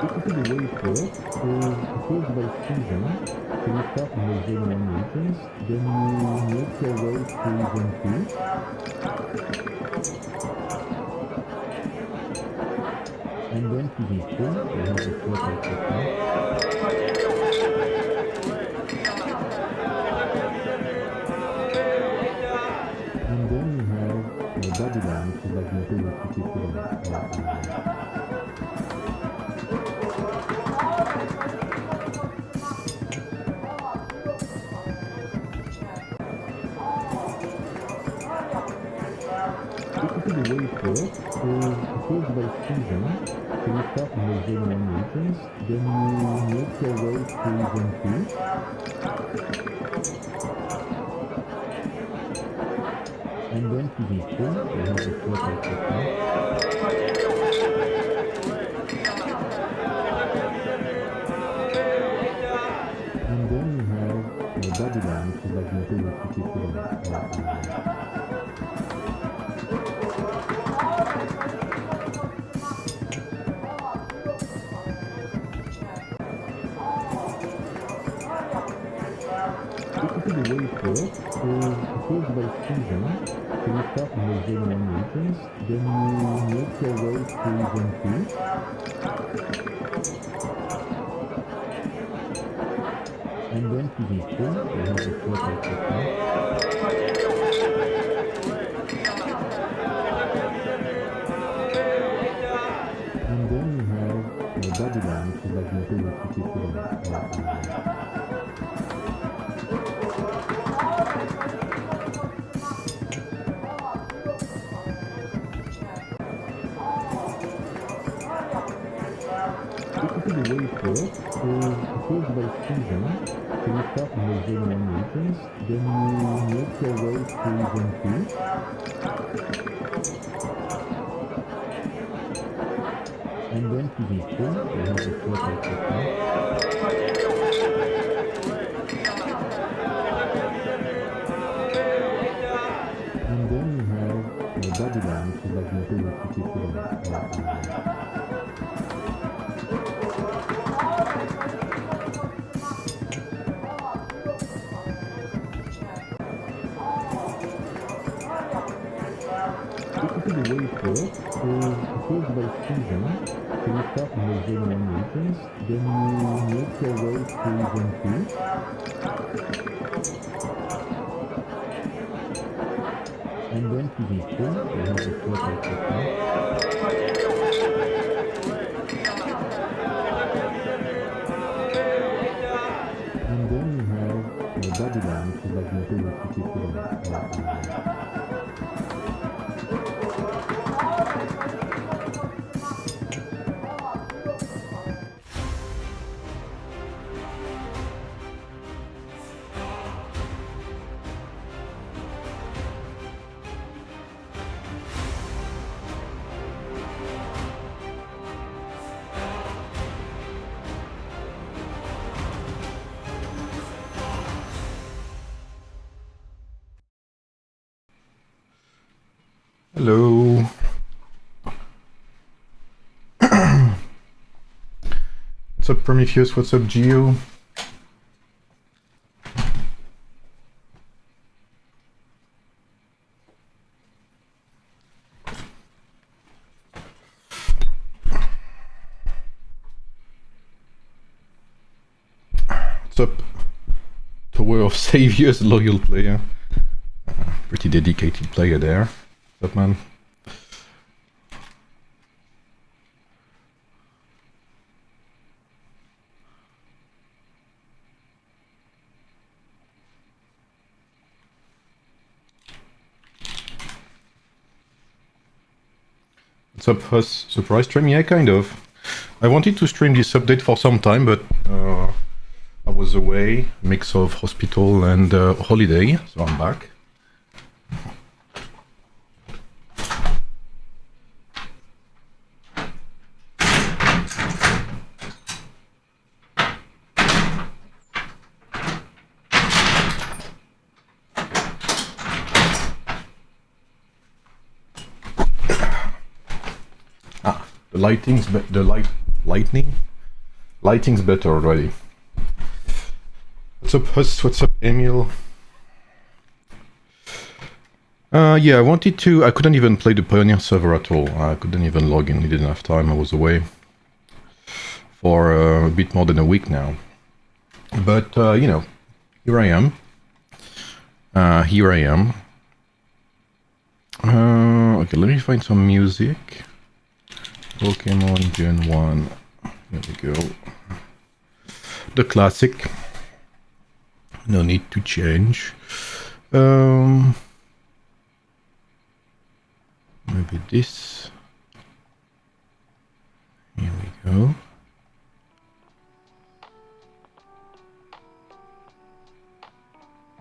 Basically, the way it works is it goes by season. So you start in the zone 1 regions, then you make your way to zone 2. And then to zone 3, you have the theorycrafting. And then you have Babylon, which is like the Imperial City equivalent. Basically, the way it works is it goes by season. So you start in the zone 1 regions, then you make your way to zone 2. And then to zone 3, you have the theorycrafting. And then you have Babylon, which is like the Imperial City equivalent. Basically, the way it works is it goes by season. So you start in the zone 1 regions, then you make your way to zone 2. And then to zone 3, you have the theorycrafting. And then you have Babylon, which is like the Imperial City equivalent. Basically, the way it works is it goes by season. So you start in the zone 1 regions, then you make your way to zone 2. And then to zone 3, you have the theorycrafting. And then you have Babylon, which is like the Imperial City equivalent. Basically, the way it works is it goes by season. So you start in the zone 1 regions, then you make your way to zone 2. And then to zone 3, you have the theorycrafting. And then you have Babylon, which is like the Imperial City equivalent. Hello. What's up, Prometheus? What's up, Geo? What's up, Tower of Saviors, loyal player? Pretty dedicated player there. What's up, man? What's up, Huss? Surprise stream? Yeah, kind of. I wanted to stream this update for some time, but I was away, mix of hospital and holiday, so I'm back. The lightning? Lighting's better already. What's up, Huss? What's up, Emil? Yeah, I couldn't even play the Pioneer server at all. I couldn't even log in. I didn't have time. I was away for a bit more than a week now. But, you know, here I am. Okay, let me find some music. Pokemon Gen 1. There we go. The classic. No need to change. Maybe this. Here we go.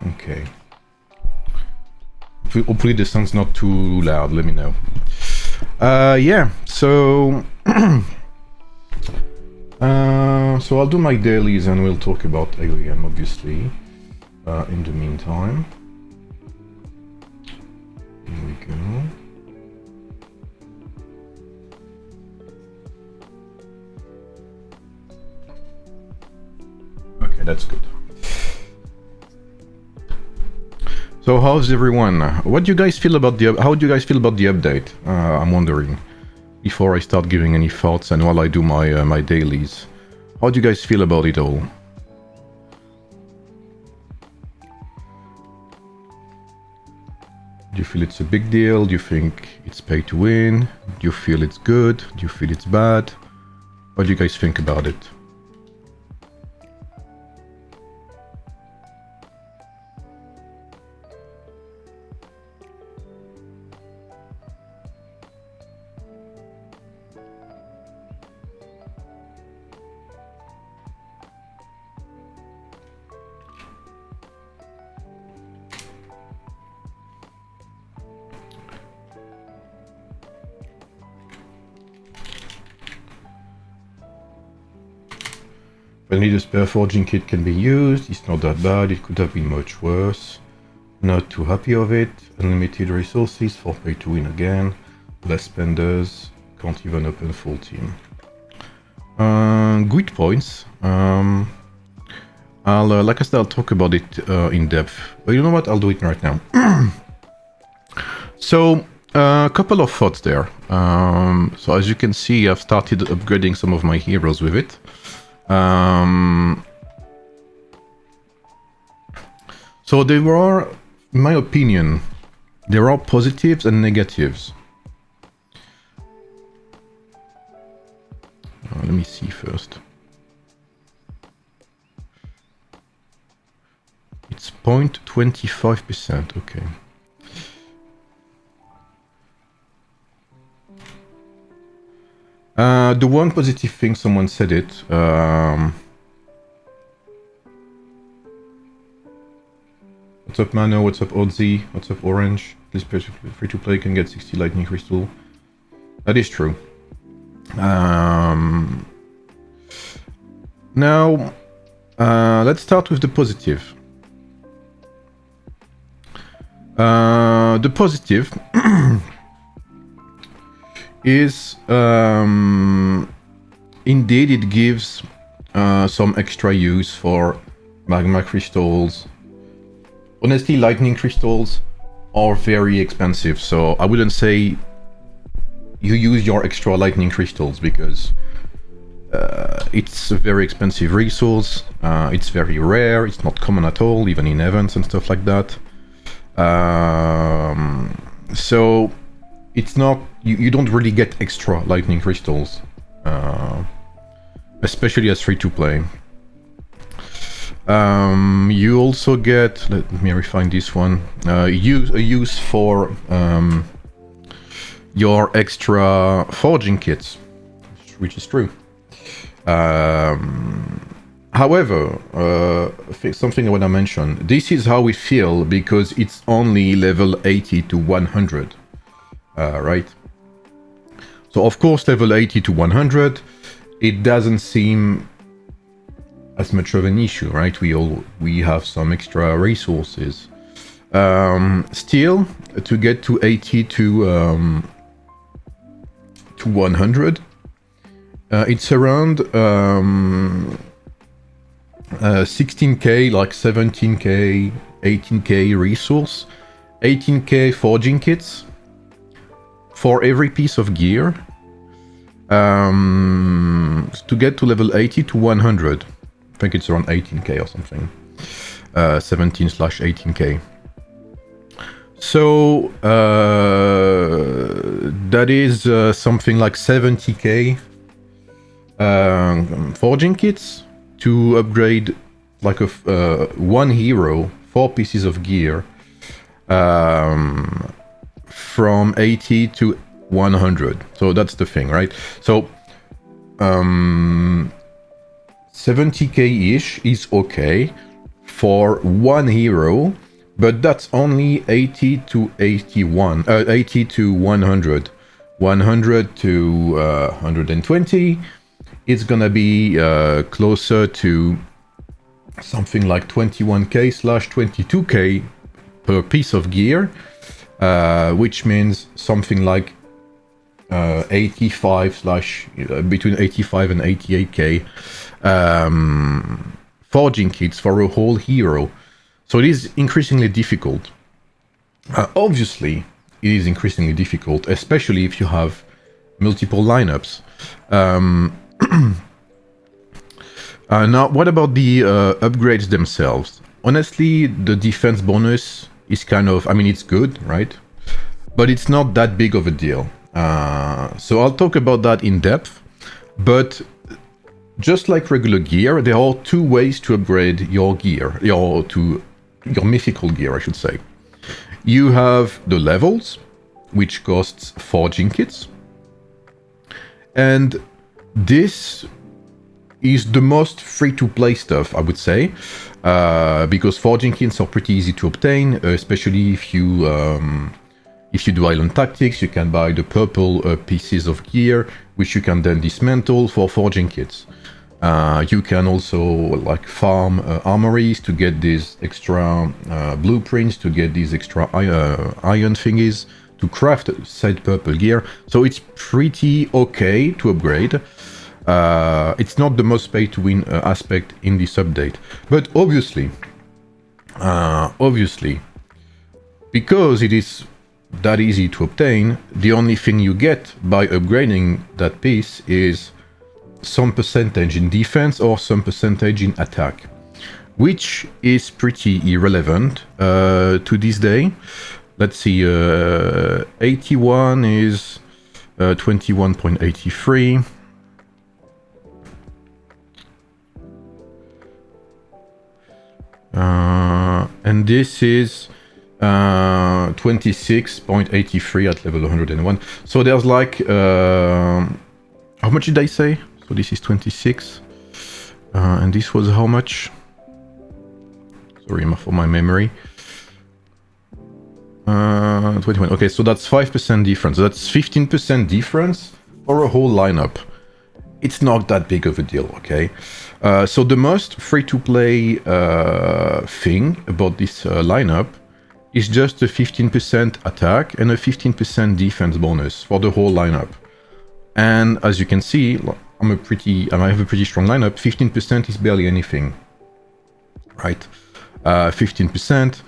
Okay. Hopefully the sound's not too loud, let me know. Yeah, so... so I'll do my dailies and we'll talk about AoEM, obviously, in the meantime. Here we go. Okay, that's good. So how's everyone? What do you guys feel about how do you guys feel about the update? I'm wondering, before I start giving any thoughts and while I do my my dailies. How do you guys feel about it all? Do you feel it's a big deal? Do you think it's pay to win? Do you feel it's good? Do you feel it's bad? What do you guys think about it? Finally, the spare forging kit can be used. It's not that bad. It could have been much worse. Not too happy of it. Unlimited resources for pay to win again. Less spenders. Can't even open full team. Good points. Like I said, I'll talk about it in depth. But you know what? I'll do it right now. So, a couple of thoughts there. So as you can see, I've started upgrading some of my heroes with it. So there are, in my opinion, there are positives and negatives. Let me see first. It's 0.25%, okay. The one positive thing, someone said it. What's up, Mano? What's up, Odzi? What's up, Orange? This free to play can get 60 lightning crystal. That is true. Now, let's start with the positive. The positive is indeed it gives some extra use for magma crystals. Honestly, lightning crystals are very expensive, so I wouldn't say you use your extra lightning crystals because it's a very expensive resource. It's very rare. It's not common at all, even in events and stuff like that. So it's not, you don't really get extra lightning crystals, especially as free to play. You also get, let me refine this one, a use for your extra forging kits, which is true. However, something I want to mention, this is how we feel because it's only level 80 to 100, right? So of course level 80 to 100, it doesn't seem as much of an issue, right? We have some extra resources. Still, to get to 80 to 100, It's around 16k, like 17k, 18k resource, 18k forging kits for every piece of gear to get to level 80 to 100. I think it's around 18k or something. 17/18k. So that is something like 70k forging kits to upgrade like one hero, 4 pieces of gear from 80 to 100. So that's the thing, right? So 70k-ish is okay for one hero, but that's only 80 to 81, 80 to 100. 100 to 120, it's gonna be closer to something like 21k/22k per piece of gear, which means something like 85 between 85 and 88k forging kits for a whole hero. So it is increasingly difficult. Obviously, it is increasingly difficult, especially if you have multiple lineups. Now, what about the upgrades themselves? Honestly, the defense bonus is kind of, I mean, it's good, right? But it's not that big of a deal. So I'll talk about that in depth. But just like regular gear, there are 2 ways to upgrade your gear, your mythical gear, I should say. You have the levels, which costs forging kits. And this is the most free-to-play stuff, I would say, because forging kits are pretty easy to obtain, especially if you do island tactics. You can buy the purple pieces of gear, which you can then dismantle for forging kits. You can also like farm armories to get these extra blueprints, to get these extra iron thingies, to craft said purple gear. So it's pretty okay to upgrade. It's not the most pay-to-win aspect in this update, but obviously, because it is that easy to obtain, the only thing you get by upgrading that piece is some percentage in defense or some percentage in attack, which is pretty irrelevant to this day. Let's see, 81 is 21.83. And this is 26.83 at level 101. So there's like, how much did I say? So this is 26. And this was how much? Sorry for my memory. 21. Okay, so that's 5% difference. That's 15% difference for a whole lineup. It's not that big of a deal, okay? So the most free-to-play thing about this lineup is just a 15% attack and a 15% defense bonus for the whole lineup. And as you can see, I have a pretty strong lineup. 15% is barely anything, right? 15%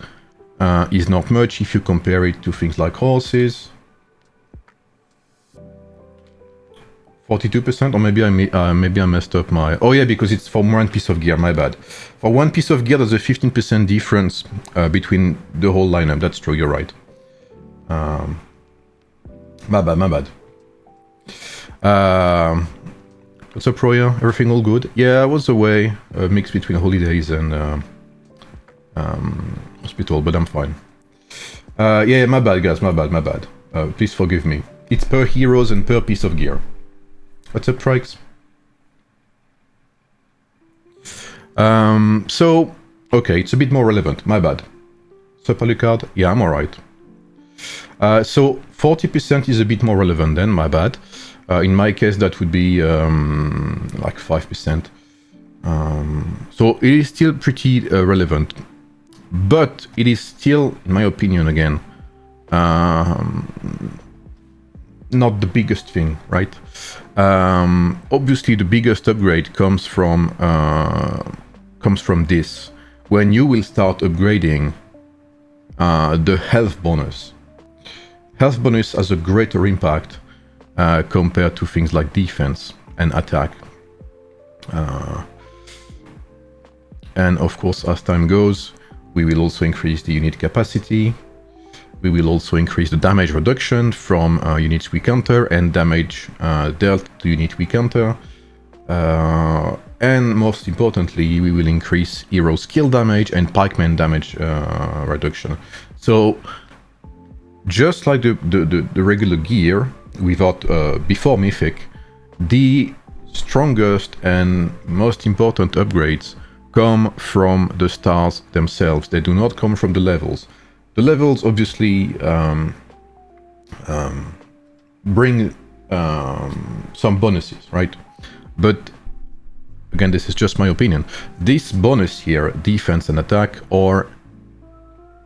is not much if you compare it to things like horses. 42%, or maybe I messed up my... Oh yeah, because it's for one piece of gear, my bad. For one piece of gear, there's a 15% difference between the whole lineup. That's true, you're right. My bad. What's up, Roya? Everything all good? Yeah, I was away, a mix between holidays and hospital, but I'm fine. Yeah, my bad, guys, my bad. Please forgive me. It's per heroes and per piece of gear. What's up, Trikes? So, okay, it's a bit more relevant. My bad. Sup, Alucard? Yeah, I'm alright. So, 40% is a bit more relevant then, my bad. In my case, that would be like 5%. So, it is still pretty relevant. But it is still, in my opinion, again, not the biggest thing, right? Obviously, the biggest upgrade comes from this. When you will start upgrading the health bonus. Health bonus has a greater impact compared to things like defense and attack. And of course, as time goes, we will also increase the unit capacity. We will also increase the damage reduction from units we counter and damage dealt to unit we counter. And most importantly, we will increase hero skill damage and pikeman damage reduction. So, just like the regular gear without before Mythic, the strongest and most important upgrades come from the stars themselves. They do not come from the levels. The levels obviously bring some bonuses, right? But again, this is just my opinion. This bonus here, defense and attack, are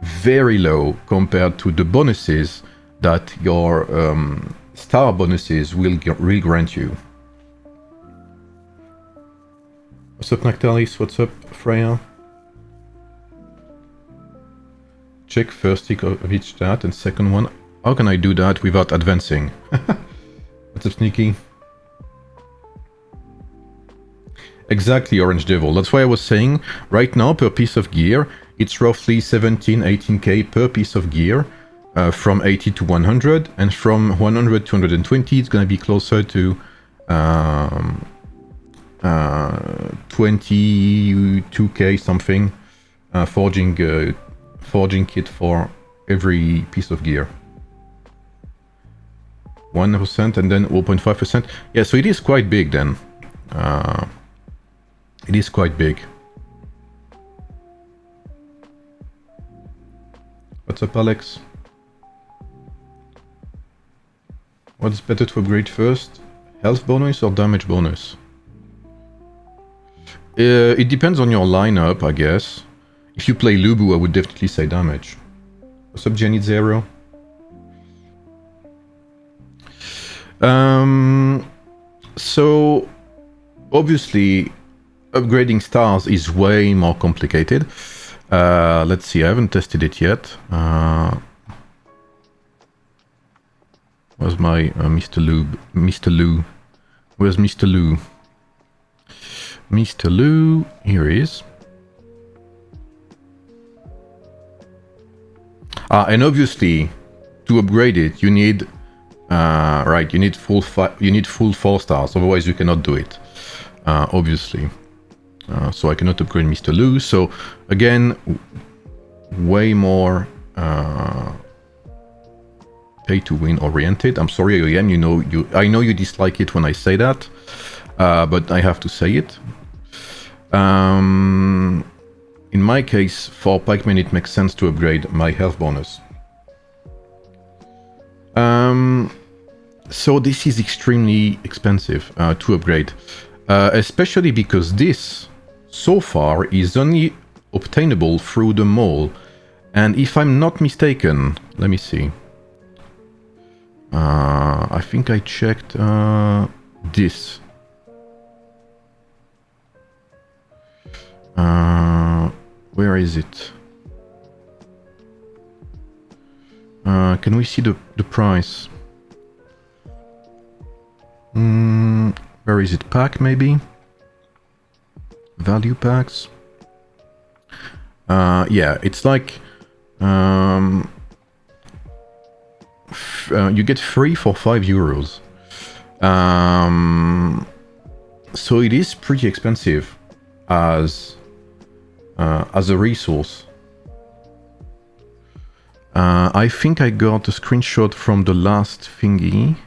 very low compared to the bonuses that your star bonuses will grant you. What's up, Nactalis? What's up, Freya? Check first tick of each stat, and second one. How can I do that without advancing? What's up, Sneaky? Exactly, Orange Devil. That's why I was saying, right now, per piece of gear, it's roughly 17-18k per piece of gear, from 80 to 100, and from 100 to 120, it's going to be closer to 22k something, forging kit for every piece of gear. 1% and then 0.5%. Yeah, so it is quite big then. It is quite big. What's up, Alex? What's better to upgrade first? Health bonus or damage bonus? It depends on your lineup, I guess. If you play Lubu, I would definitely say damage. What's up, Jenny Zero? So, obviously, upgrading stars is way more complicated. Let's see, I haven't tested it yet. Where's my Mr. Lube? Mr. Lou? Where's Mr. Lou? Mr. Lou, here he is. And obviously, to upgrade it, you need you need full 4 stars. Otherwise, you cannot do it. Obviously, so I cannot upgrade Mr. Lou. So again, way more pay to win oriented. I'm sorry, AoEM. I know you dislike it when I say that, but I have to say it. In my case, for pikemen, it makes sense to upgrade my health bonus. So this is extremely expensive to upgrade, especially because this, so far, is only obtainable through the mall. And if I'm not mistaken, let me see. I think I checked this. Where is it? Can we see the price? Where is it? Pack, maybe? Value packs? Yeah, it's like... you get 3 for €5. So it is pretty expensive as a resource. I think I got a screenshot from the last thingy.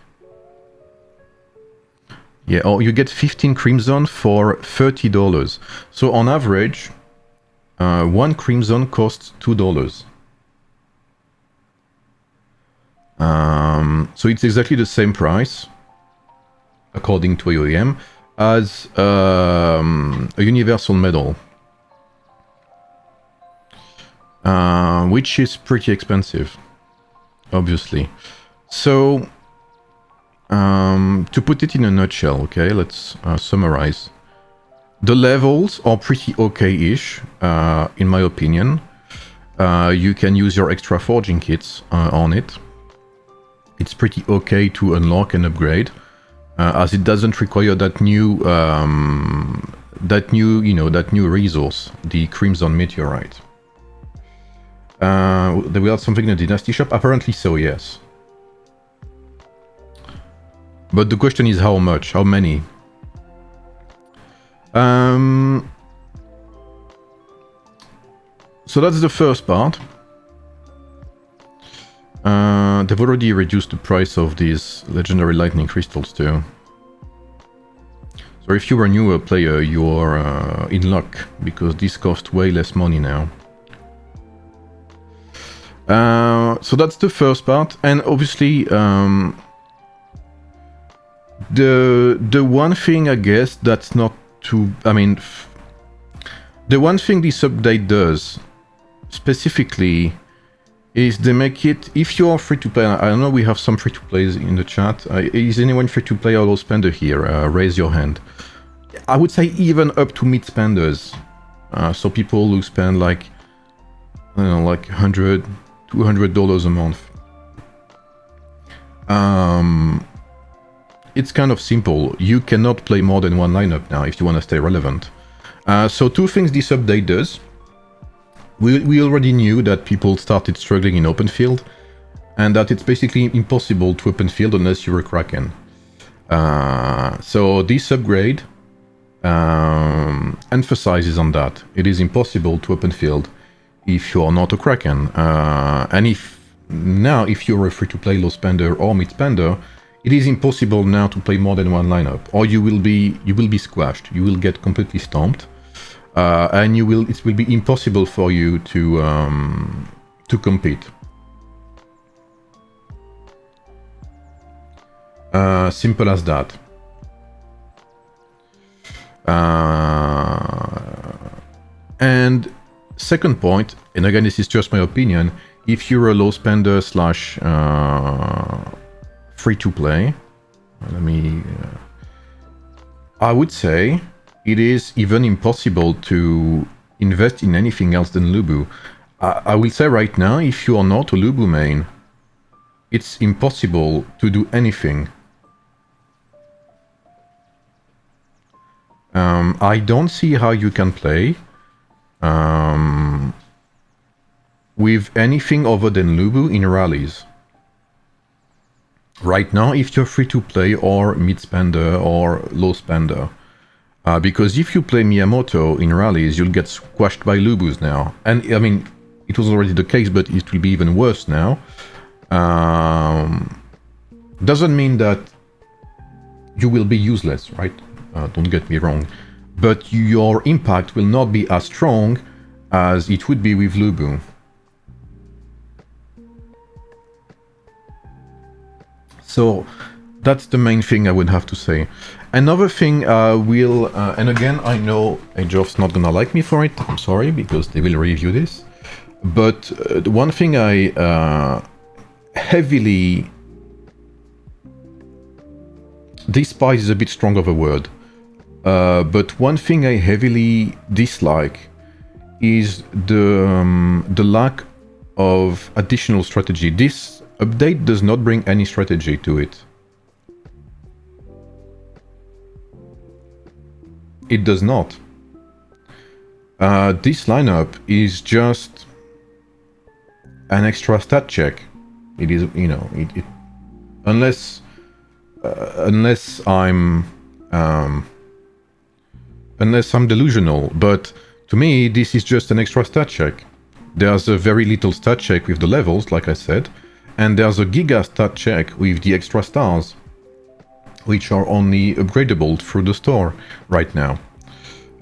Yeah, or you get 15 Crimson for $30. So on average, 1 Crimson costs $2. So it's exactly the same price, according to AoEM, as a Universal Medal. Which is pretty expensive, obviously. So To put it in a nutshell, okay, let's summarize. The levels are pretty okay-ish, in my opinion. You can use your extra forging kits on it. It's pretty okay to unlock and upgrade, as it doesn't require that new resource, the Crimson Meteorite. They will add something in the Dynasty shop? Apparently so, yes. But the question is how much? How many? So that's the first part. They've already reduced the price of these legendary lightning crystals too. So if you're a newer player, you're in luck, because these cost way less money now. So that's the first part, and obviously the one thing, I guess, that's not too... I mean, the one thing this update does specifically is they make it, if you are free to play, I know we have some free to plays in the chat. Is anyone free to play or low spender here? Raise your hand. I would say even up to mid spenders. So people who spend like, I don't know, like $100, $200 a month. It's kind of simple. You cannot play more than one lineup now if you want to stay relevant. So two things this update does. We already knew that people started struggling in open field, and that it's basically impossible to open field unless you're a Kraken. So this upgrade emphasizes on that. It is impossible to open field if you are not a Kraken. And if you're a free-to-play low spender or mid spender, it is impossible now to play more than one lineup, or you will be squashed. You will get completely stomped. And it will be impossible for you to compete. Simple as that. And second point, and again this is just my opinion, if you're a low spender slash free to play, I would say it is even impossible to invest in anything else than Lubu. I will say right now, if you are not a Lubu main, it's impossible to do anything. I don't see how you can play with anything other than Lubu in rallies. Right now, if you're free to play or mid spender or low spender. Because if you play Miyamoto in rallies, you'll get squashed by Lubus now. And I mean, it was already the case, but it will be even worse now. Doesn't mean that you will be useless, right? Don't get me wrong. But your impact will not be as strong as it would be with Lubu. So that's the main thing I would have to say. Another thing and again, I know Age of's not gonna like me for it, I'm sorry, because they will review this. But the one thing I heavily despise is a bit strong of a word. But one thing I heavily dislike is the lack of additional strategy. This update does not bring any strategy to it. It does not. This lineup is just an extra stat check. It is, you know, unless I'm delusional, but to me this is just an extra stat check. There's a very little stat check with the levels, like I said, and there's a giga stat check with the extra stars, which are only upgradable through the store right now.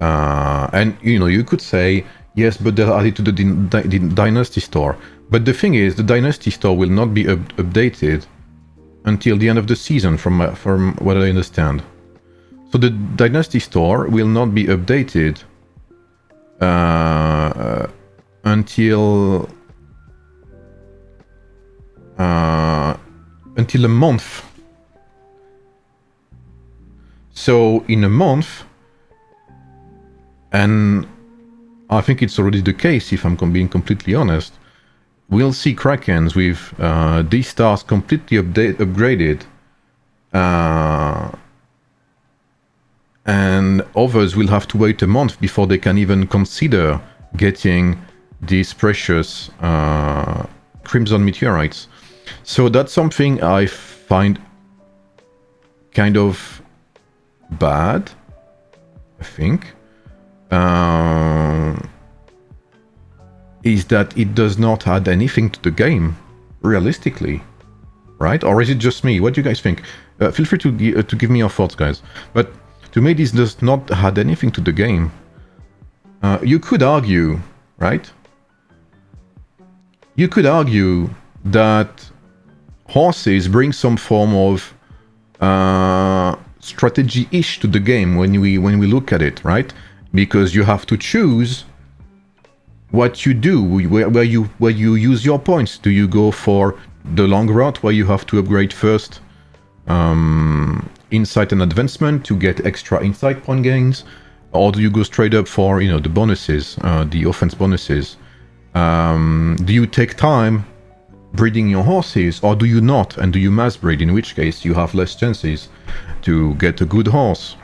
And you know, you could say yes, but they're added to the Dynasty store. But the thing is, the Dynasty store will not be updated until the end of the season, from what I understand. So the Dynasty store will not be updated until a month So in a month, and I think it's already the case if I'm being completely honest, we'll see Krakens with these stars completely upgraded, and others will have to wait a month before they can even consider getting these precious crimson meteorites. So that's something I find kind of bad, I think. Is that it does not add anything to the game, realistically, right? Or is it just me? What do you guys think? Feel free to give me your thoughts, guys. But to me, this does not add anything to the game. You could argue, right? You could argue that horses bring some form of strategy-ish to the game when we look at it, right? Because you have to choose what you do, where you use your points. Do you go for the long route where you have to upgrade first insight and advancement to get extra insight point gains, or do you go straight up for, you know, the bonuses, the offense bonuses? Do you take time breeding your horses, or do you not, and do you mass breed, in which case you have less chances to get a good horse?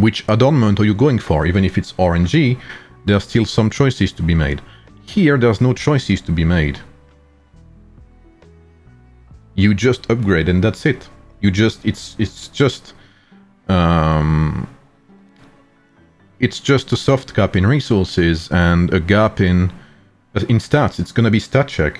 Which adornment are you going for? Even if it's RNG, there are still some choices to be made. Here, there's no choices to be made. You just upgrade and that's it. You just, it's just a soft cap in resources and a gap in stats. It's gonna be stat check.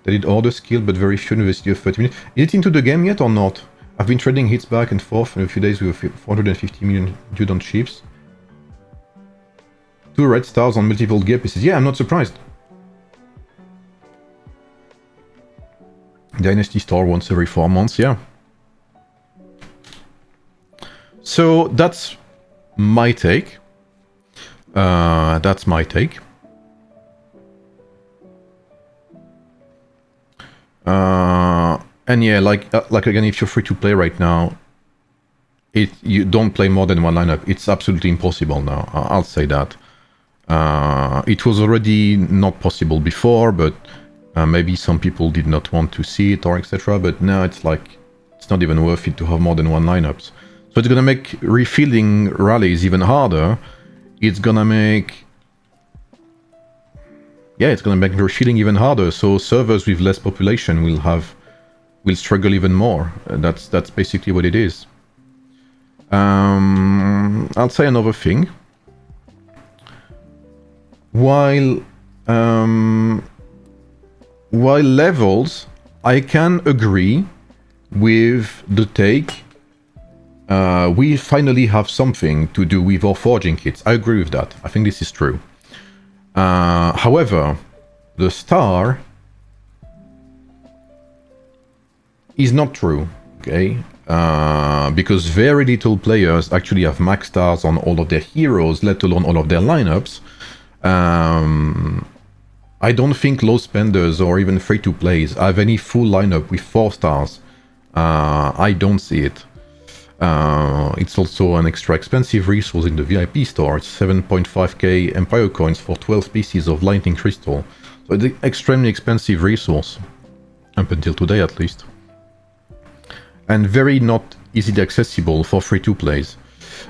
They did order skill, but very few university of 30 minutes. Is it into the game yet or not? I've been trading hits back and forth in a few days with 450 million dude on chips. 2 red stars on multiple gear pieces. Yeah, I'm not surprised. Dynasty Star once every 4 months, yeah. So that's my take. That's my take. And yeah, like again, if you're free to play right now, you don't play more than one lineup. It's absolutely impossible now. I'll say that. It was already not possible before, but maybe some people did not want to see it or etc. But now it's like it's not even worth it to have more than one lineups. So it's gonna make refilling rallies even harder. It's gonna make refilling even harder. So servers with less population will struggle even more. That's basically what it is. I'll say another thing. While levels, I can agree with the take. We finally have something to do with our forging kits. I agree with that. I think this is true. However, the star is not true, okay? Because very little players actually have max stars on all of their heroes, let alone all of their lineups. I don't think low spenders or even free-to-plays have any full lineup with 4 stars. I don't see it. It's also an extra expensive resource in the VIP store. It's 7.5k Empire coins for 12 pieces of lightning crystal. So it's an extremely expensive resource, up until today at least. And very not easily accessible for free-to-plays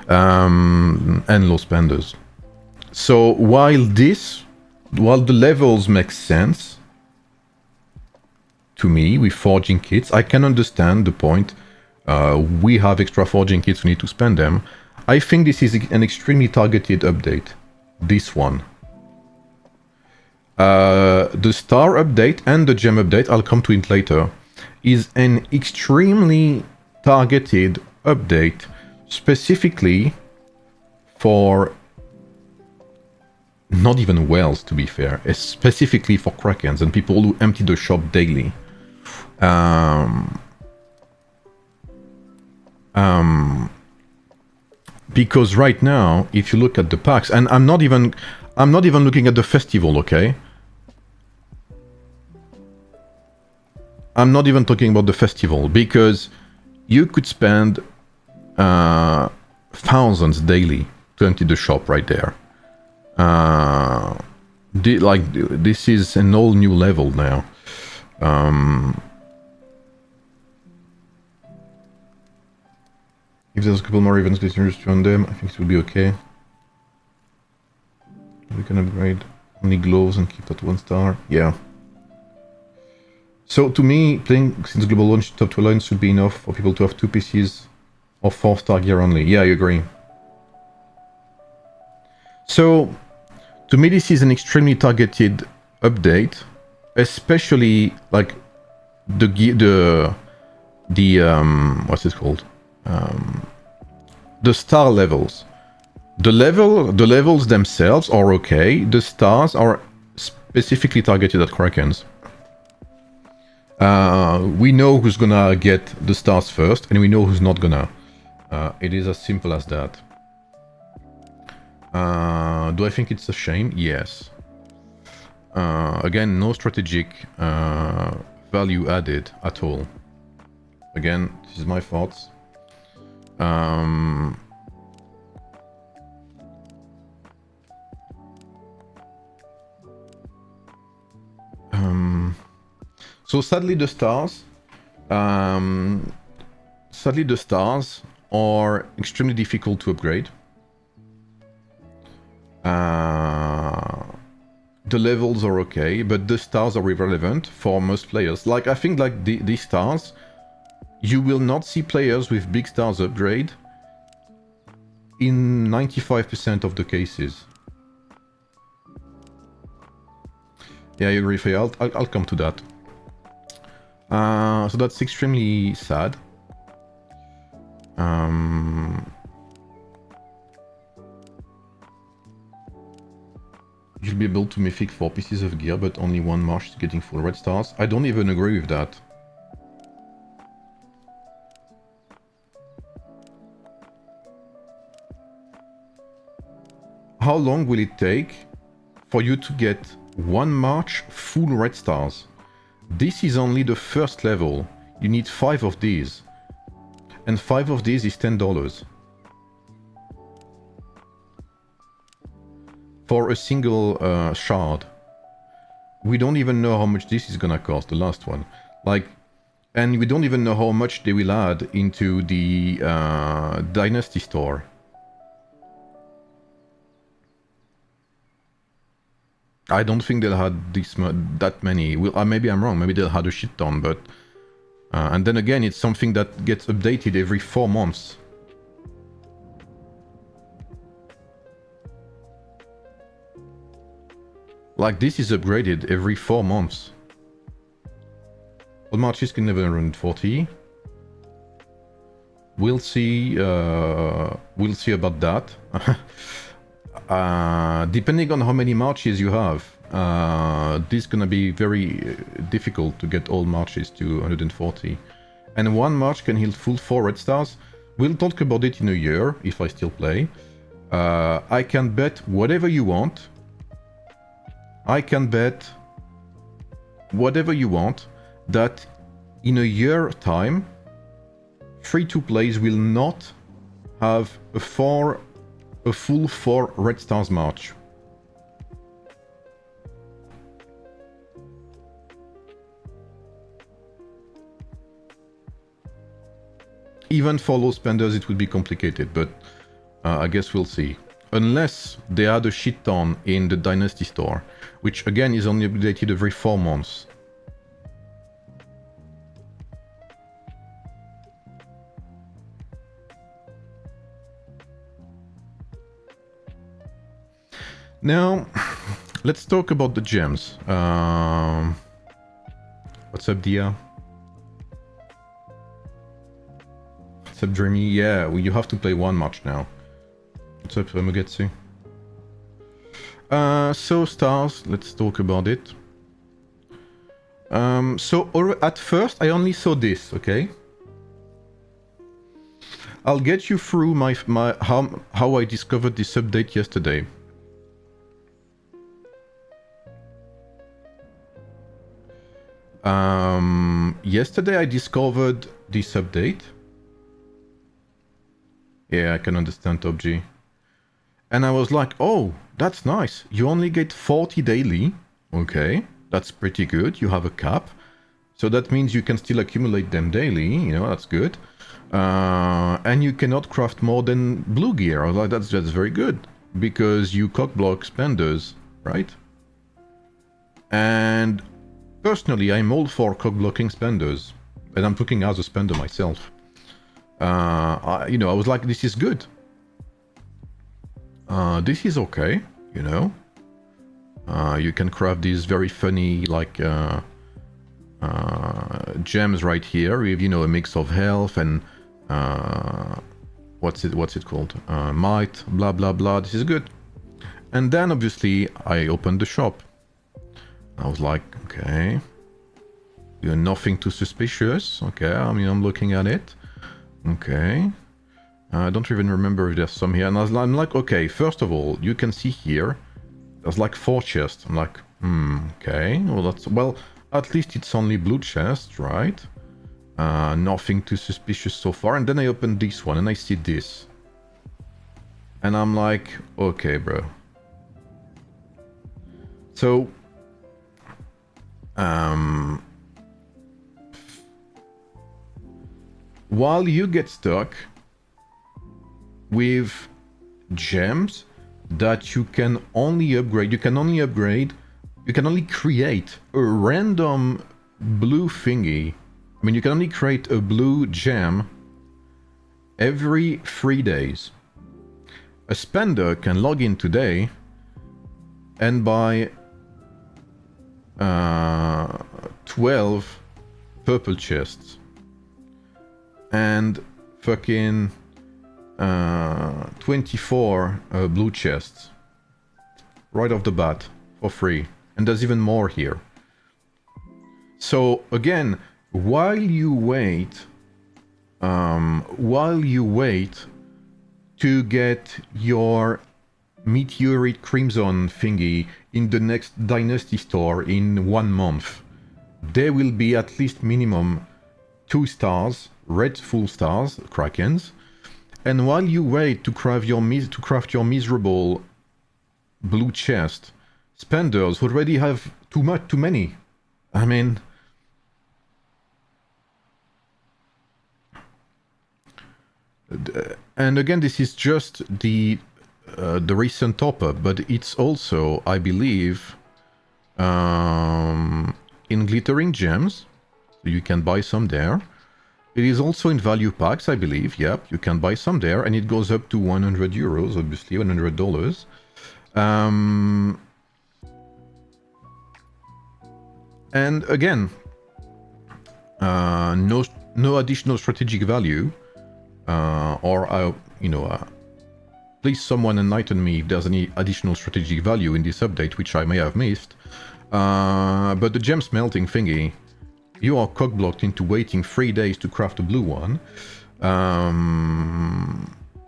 and low spenders. So while the levels make sense to me with forging kits, I can understand the point. We have extra forging kits, we need to spend them. I think this is an extremely targeted update. This one. The star update and the gem update, I'll come to it later, is an extremely targeted update specifically for not even whales, to be fair, it's specifically for Krakens and people who empty the shop daily. Because right now, if you look at the packs, and I'm not even looking at the festival, okay? I'm not even talking about the festival, because you could spend thousands daily to empty the shop right there. This is an all new level now. If there's a couple more events listeners to run them, I think it will be okay. We can upgrade only gloves and keep that 1 star. Yeah. So to me, playing since global launch top 2 alliance should be enough for people to have 2 PCs or 4-star gear only. Yeah, I agree. So to me, this is an extremely targeted update, especially like the what's it called? The star levels. The levels themselves are okay. The stars are specifically targeted at Krakens. We know who's gonna get the stars first, and we know who's not gonna. It is as simple as that. Do I think it's a shame? Yes. Again, no strategic value added at all. Again, this is my thoughts. So sadly the stars are extremely difficult to upgrade. The levels are okay, but the stars are irrelevant for most players. Like, I think like these stars, you will not see players with big stars upgrade in 95% of the cases. Yeah, I agree, Faye. I'll come to that. So that's extremely sad. You'll be able to mythic 4 pieces of gear, but only 1 march is getting full red stars. I don't even agree with that. How long will it take for you to get 1 march full red stars? This is only the first level. You need 5 of these. And 5 of these is $10. For a single shard. We don't even know how much this is gonna cost, the last one. Like, and we don't even know how much they will add into the Dynasty store. I don't think they'll have that many. Well, maybe I'm wrong. Maybe they'll have a shit ton, but... and then again, it's something that gets updated every 4 months. Like, this is upgraded every 4 months. All marches can never run 40. We'll see about that. Depending on how many marches you have, this is gonna be very difficult to get all marches to 140. And 1 march can heal full 4 red stars. We'll talk about it in a year, if I still play. I can bet whatever you want. I can bet whatever you want that in a year time, free-to-plays will not have a full 4 red stars march. Even for low spenders it will be complicated, but I guess we'll see. Unless they add a shit ton in the Dynasty store, which again is only updated every 4 months. Now, let's talk about the gems. What's up, Dia? What's up, Dreamy? Yeah, well, you have to play 1 match now. What's up, Mugetsu? So, stars, let's talk about it. At first, I only saw this, okay? I'll get you through how I discovered this update yesterday. Yesterday I discovered this update. Yeah, I can understand Top G. And I was like, oh, that's nice. You only get 40 daily. Okay, that's pretty good. You have a cap. So that means you can still accumulate them daily. You know, that's good. And you cannot craft more than blue gear. I was like, that's very good. Because you cockblock spenders, right? And personally, I'm all for cockblocking spenders. And I'm looking as a spender myself. I was like, this is good. This is okay, you know. You can craft these very funny, like, gems right here with, you know, a mix of health and, what's it called? Might, blah, blah, blah. This is good. And then, obviously, I opened the shop. I was like, okay. You're nothing too suspicious. Okay, I mean, I'm looking at it. Okay. I don't even remember if there's some here. And I'm like, okay, first of all, you can see here, there's like 4 chests. I'm like, okay. Well, at least it's only blue chests, right? Nothing too suspicious so far. And then I open this one and I see this. And I'm like, okay, bro. So, while you get stuck with gems that you can only upgrade, you can only create a random blue thingy. I mean, you can only create a blue gem every 3 days. A spender can log in today and buy 12 purple chests and fucking 24 blue chests right off the bat for free. And there's even more here. So again, while you wait to get your meteorite crimson thingy in the next dynasty store in 1 month, there will be at least minimum 2 stars, red full stars, krakens. And while you wait to craft your miserable blue chest, spenders already have too many. I mean, and again, this is just the recent top-up, but it's also, I believe, in glittering gems. So you can buy some there. It is also in value packs, I believe. Yep, you can buy some there, and it goes up to 100 euros, obviously, $100. And again, no additional strategic value, please someone enlighten me if there's any additional strategic value in this update, which I may have missed. But the gem smelting thingy, you are cockblocked into waiting 3 days to craft a blue one,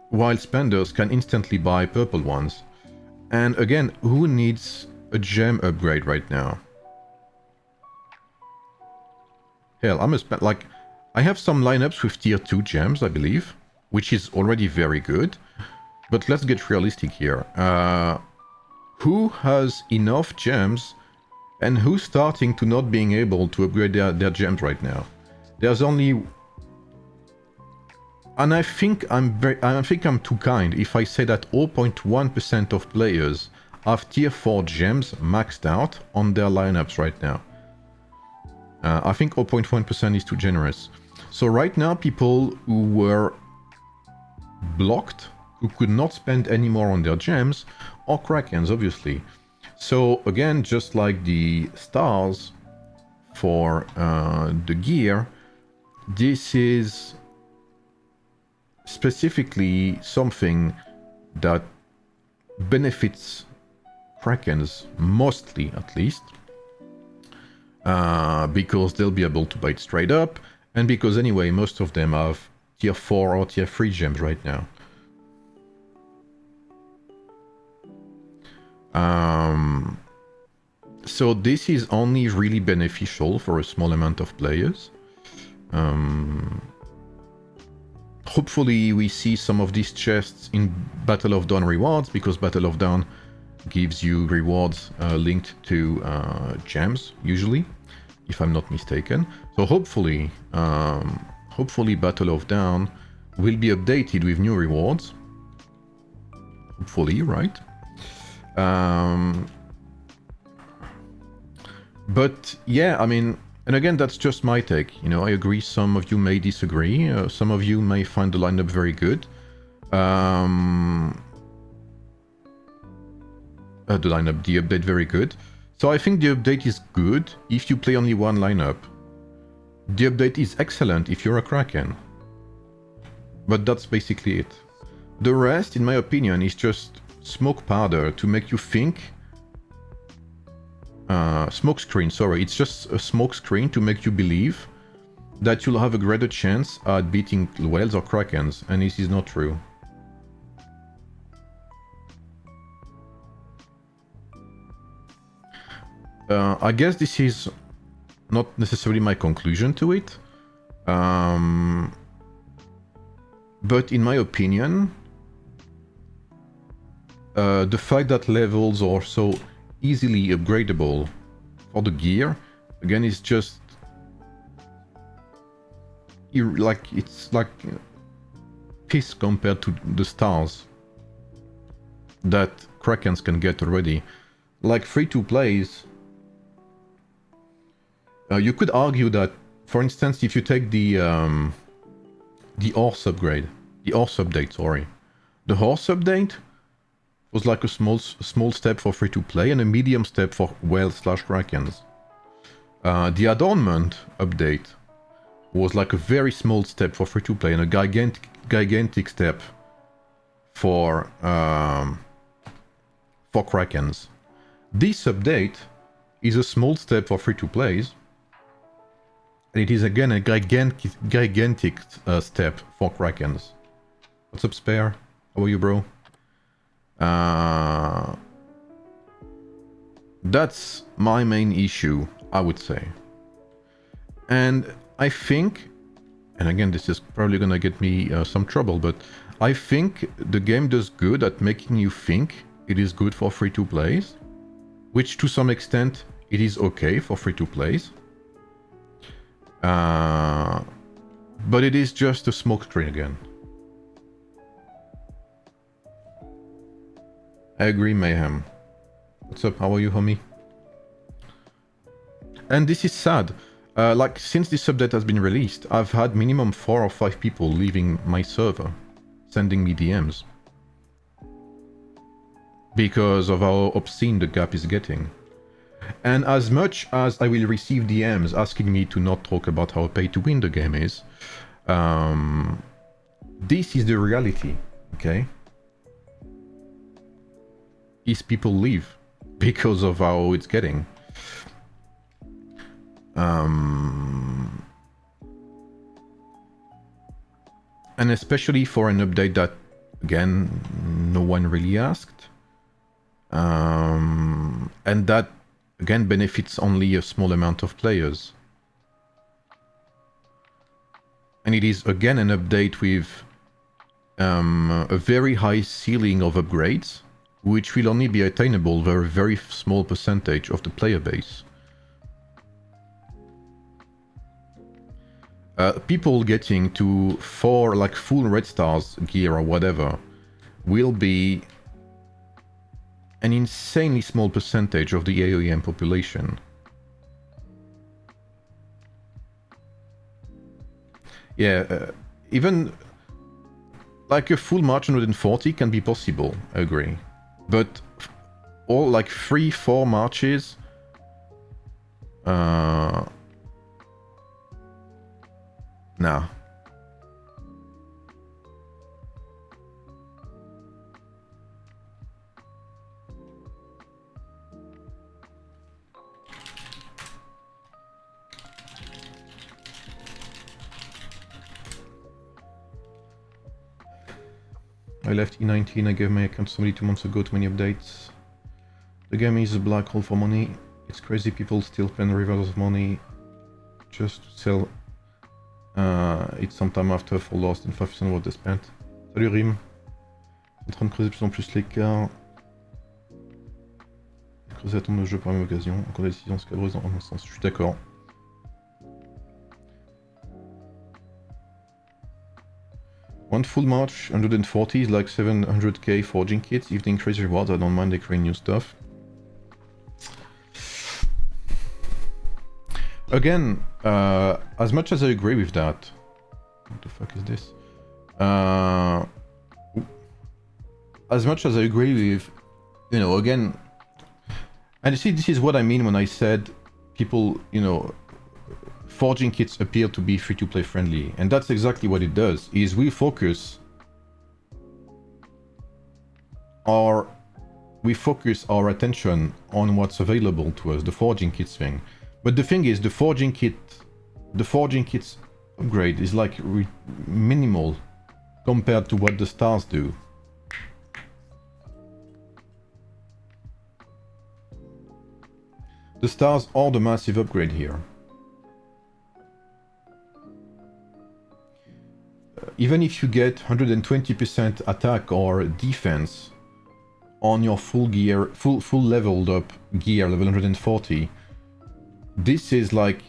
while spenders can instantly buy purple ones. And again, who needs a gem upgrade right now? Hell, I have some lineups with tier 2 gems, I believe, which is already very good. But let's get realistic here. Who has enough gems and who's starting to not being able to upgrade their gems right now? There's only... And I think I'm too kind if I say that 0.1% of players have tier 4 gems maxed out on their lineups right now. I think 0.1% is too generous. So right now, people who were blocked, who could not spend any more on their gems, are Krakens, obviously. So again, just like the stars for the gear, this is specifically something that benefits Krakens, mostly at least, because they'll be able to buy it straight up, and because anyway, most of them have tier 4 or tier 3 gems right now. So this is only really beneficial for a small amount of players. Hopefully we see some of these chests in Battle of Dawn rewards, because Battle of Dawn gives you rewards linked to gems, usually, if I'm not mistaken. So hopefully, hopefully Battle of Dawn will be updated with new rewards. Hopefully, right? But yeah, I mean, and again, that's just my take. You know, I agree. Some of you may disagree. Some of you may find the lineup very good. The update very good. So I think the update is good if you play only one lineup. The update is excellent if you're a Kraken. But that's basically it. The rest, in my opinion, is just smoke powder to make you think. Smoke screen, sorry. It's just a smoke screen to make you believe that you'll have a greater chance at beating whales or Krakens, and this is not true. I guess this is not necessarily my conclusion to it. But in my opinion, the fact that levels are so easily upgradable for the gear, again, is just it's like piss compared to the stars that Krakens can get already. Like free-to-plays, you could argue that, for instance, if you take the horse upgrade, the horse update, sorry, the horse update was like a small step for free-to-play and a medium step for whale/Krakens. The adornment update was like a very small step for free-to-play and a gigantic step for Krakens. This update is a small step for free-to-plays, and it is again a gigantic step for Krakens. What's up, Spare? How are you, bro? That's my main issue, I would say. And I think, and again, this is probably gonna get me some trouble, but I think the game does good at making you think it is good for free-to-plays, which to some extent it is okay for free-to-plays. But it is just a smokescreen again. I agree, Mayhem. What's up? How are you, homie? And this is sad. Like, since this update has been released, I've had minimum 4 or 5 people leaving my server, sending me DMs. Because of how obscene the gap is getting. And as much as I will receive DMs asking me to not talk about how pay-to-win the game is, this is the reality, okay? Is people leave because of how it's getting. And especially for an update that, again, no one really asked. And that, again, benefits only a small amount of players. And it is, again, an update with a very high ceiling of upgrades, which will only be attainable for a very small percentage of the player base. People getting to 4 like full red stars gear or whatever will be an insanely small percentage of the AoEM population. Yeah, even like a full March 140 can be possible, I agree. But all like 3-4 marches, no. I left E19, I gave my account to somebody 2 months ago, too many updates. The game is a black hole for money. It's crazy people still spend rivers of money just to sell it sometime after for lost than 5% of what they spent. Salut Rim. En train de creuser de plus en plus l'écart. Creuser à ton de jeu par la même occasion. Encore des décisions scabreuses dans un sens. Je suis d'accord. One full march, 140 is like 700k forging kits. If they increase rewards, I don't mind they create new stuff. Again, as much as I agree with that... What the fuck is this? As much as I agree with, you know, again... And you see, this is what I mean when I said people, you know, forging kits appear to be free-to-play friendly. And that's exactly what it does, is we focus our attention on what's available to us, the forging kits thing. But the thing is, the forging kit's upgrade is like minimal compared to what the stars do. The stars are the massive upgrade here. Even if you get 120% attack or defense on your full gear, full leveled up gear, level 140, this is like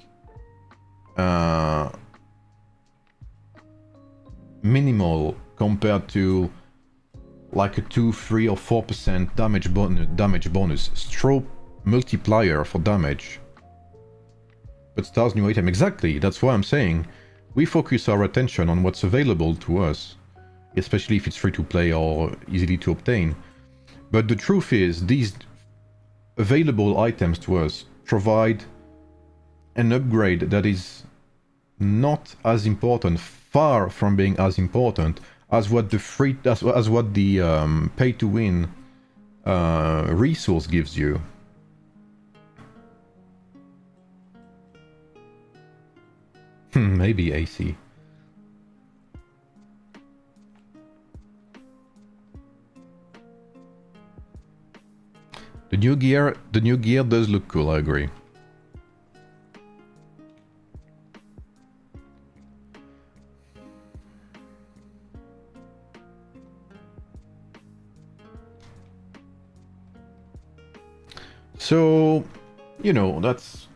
minimal compared to like a 2, 3 or 4% damage bonus. Strobe multiplier for damage. But stars new item, exactly, that's why I'm saying we focus our attention on what's available to us, especially if it's free to play or easily to obtain. But the truth is, these available items to us provide an upgrade that is not as important, far from being as important as what the pay to win resource gives you. Maybe AC. The new gear does look cool, I agree. So, you know, that's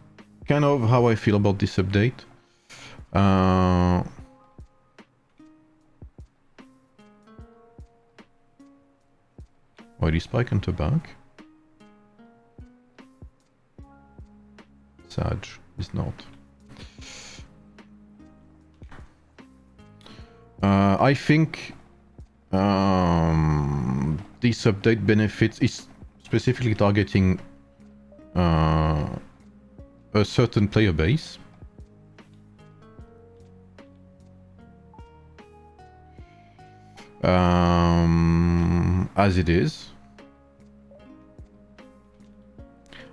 kind of how I feel about this update. Why is Spike on back? Sag is not. I think this update benefits is specifically targeting a certain player base. As it is.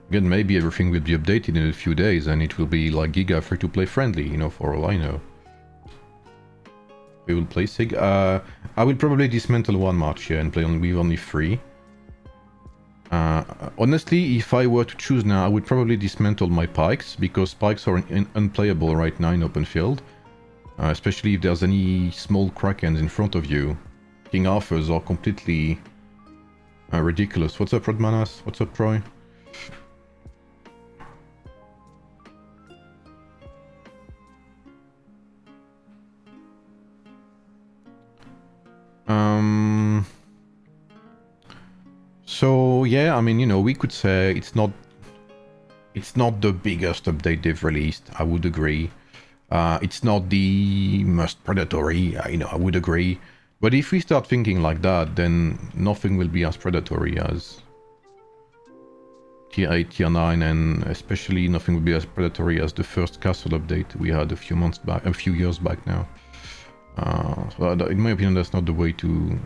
Again, maybe everything will be updated in a few days and it will be like Giga free-to-play friendly, you know, for all I know. We will play Sig. I will probably dismantle one march here and play with only 3. Honestly, if I were to choose now, I would probably dismantle my pikes, because pikes are unplayable right now in open field. Especially if there's any small krakens in front of you. King Arthurs are completely ridiculous. What's up, Rodmanas? What's up, Troy? So yeah, I mean, you know, we could say it's not the biggest update they've released. I would agree. It's not the most predatory. You know, I would agree. But if we start thinking like that, then nothing will be as predatory as Tier 8, Tier 9, and especially nothing will be as predatory as the first castle update we had a few years back now. So in my opinion, that's not the way to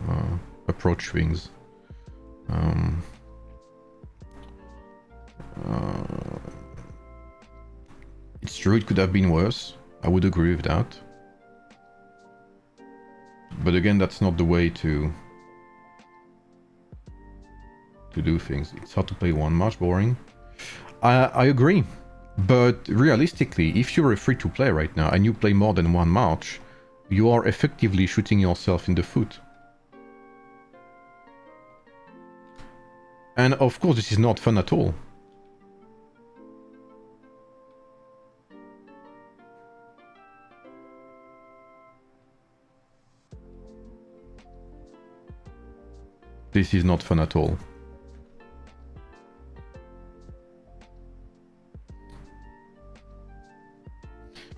approach things. It's true, it could have been worse. I would agree with that. But again, that's not the way to do things. It's hard to play one march, boring. I agree. But realistically, if you're a free-to-play right now and you play more than one match, you are effectively shooting yourself in the foot. And of course, this is not fun at all. This is not fun at all.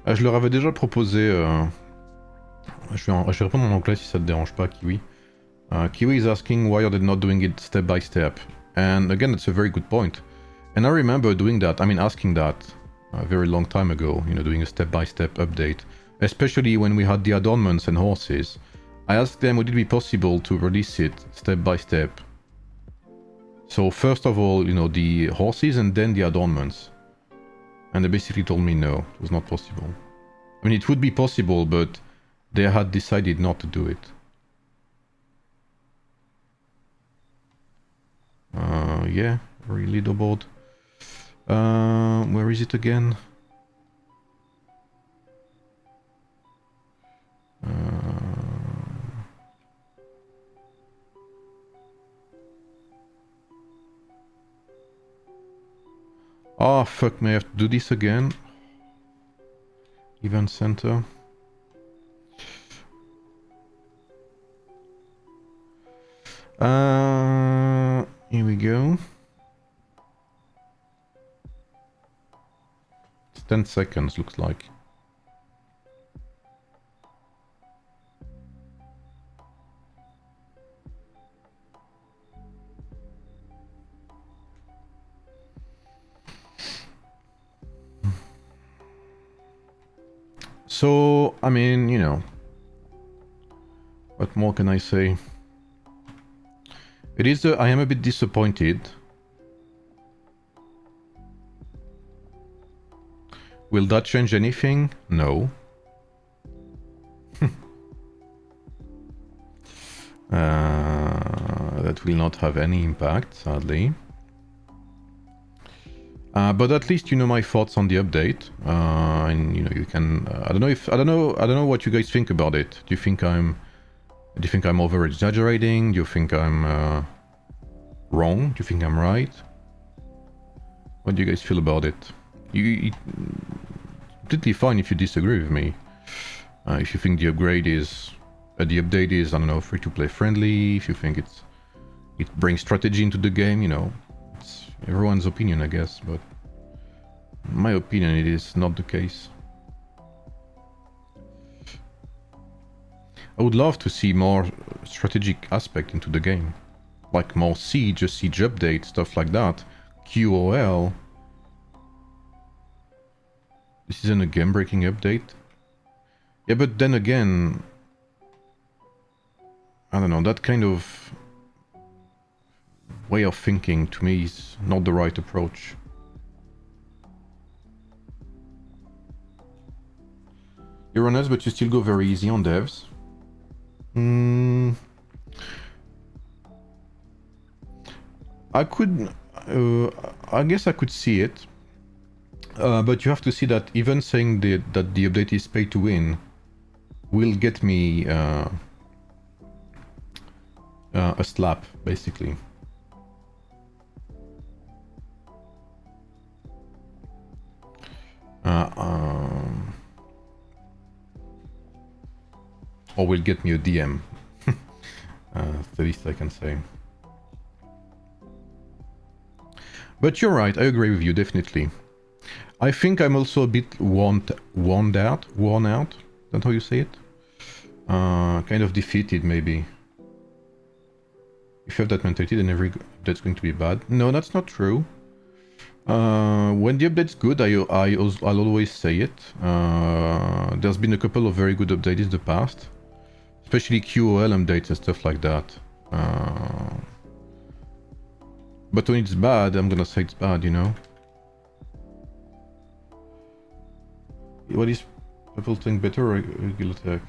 Je leur avais déjà proposé... je vais répondre en anglais si ça te dérange pas, Kiwi. Kiwi is asking why are they not doing it step by step. And again, it's a very good point. And I remember doing that, I mean asking that a very long time ago, you know, doing a step-by-step update. Especially when we had the adornments and horses. I asked them would it be possible to release it step by step. So first of all, you know, the horses and then the adornments. And they basically told me no, it was not possible. I mean, it would be possible, but they had decided not to do it. Yeah, leaderboard. Where is it again? Oh fuck, may I have to do this again? Event center. Here we go. It's 10 seconds, looks like. So, I mean, you know, what more can I say? It is, I am a bit disappointed. Will that change anything? No. That will not have any impact, sadly. But at least you know my thoughts on the update, and you know you can. I don't know what you guys think about it. Do you think I'm over exaggerating? Do you think I'm wrong? Do you think I'm right? What do you guys feel about it? It's completely fine if you disagree with me. If you think the upgrade is, the update is, I don't know, free-to-play friendly. If you think it brings strategy into the game, you know. Everyone's opinion, I guess, but in my opinion, it is not the case. I would love to see more strategic aspect into the game, like more siege update, stuff like that. QOL. This isn't a game-breaking update. Yeah, but then again, I don't know, that kind of way of thinking to me is not the right approach. You're honest, but you still go very easy on devs. I could, I guess I could see it, but you have to see that even saying that the update is pay to win will get me a slap, basically. Or will get me a DM. The least I can say. But you're right, I agree with you, definitely. I think I'm also a bit worn out. Is that how you say it? Kind of defeated, maybe. If you have that mentality, then that's going to be bad. No, that's not true. When the update's good, I'll always say it. There's been a couple of very good updates in the past. Especially QOL updates and stuff like that. But when it's bad, I'm gonna say it's bad, you know? What is Purple Tank better or regular tech?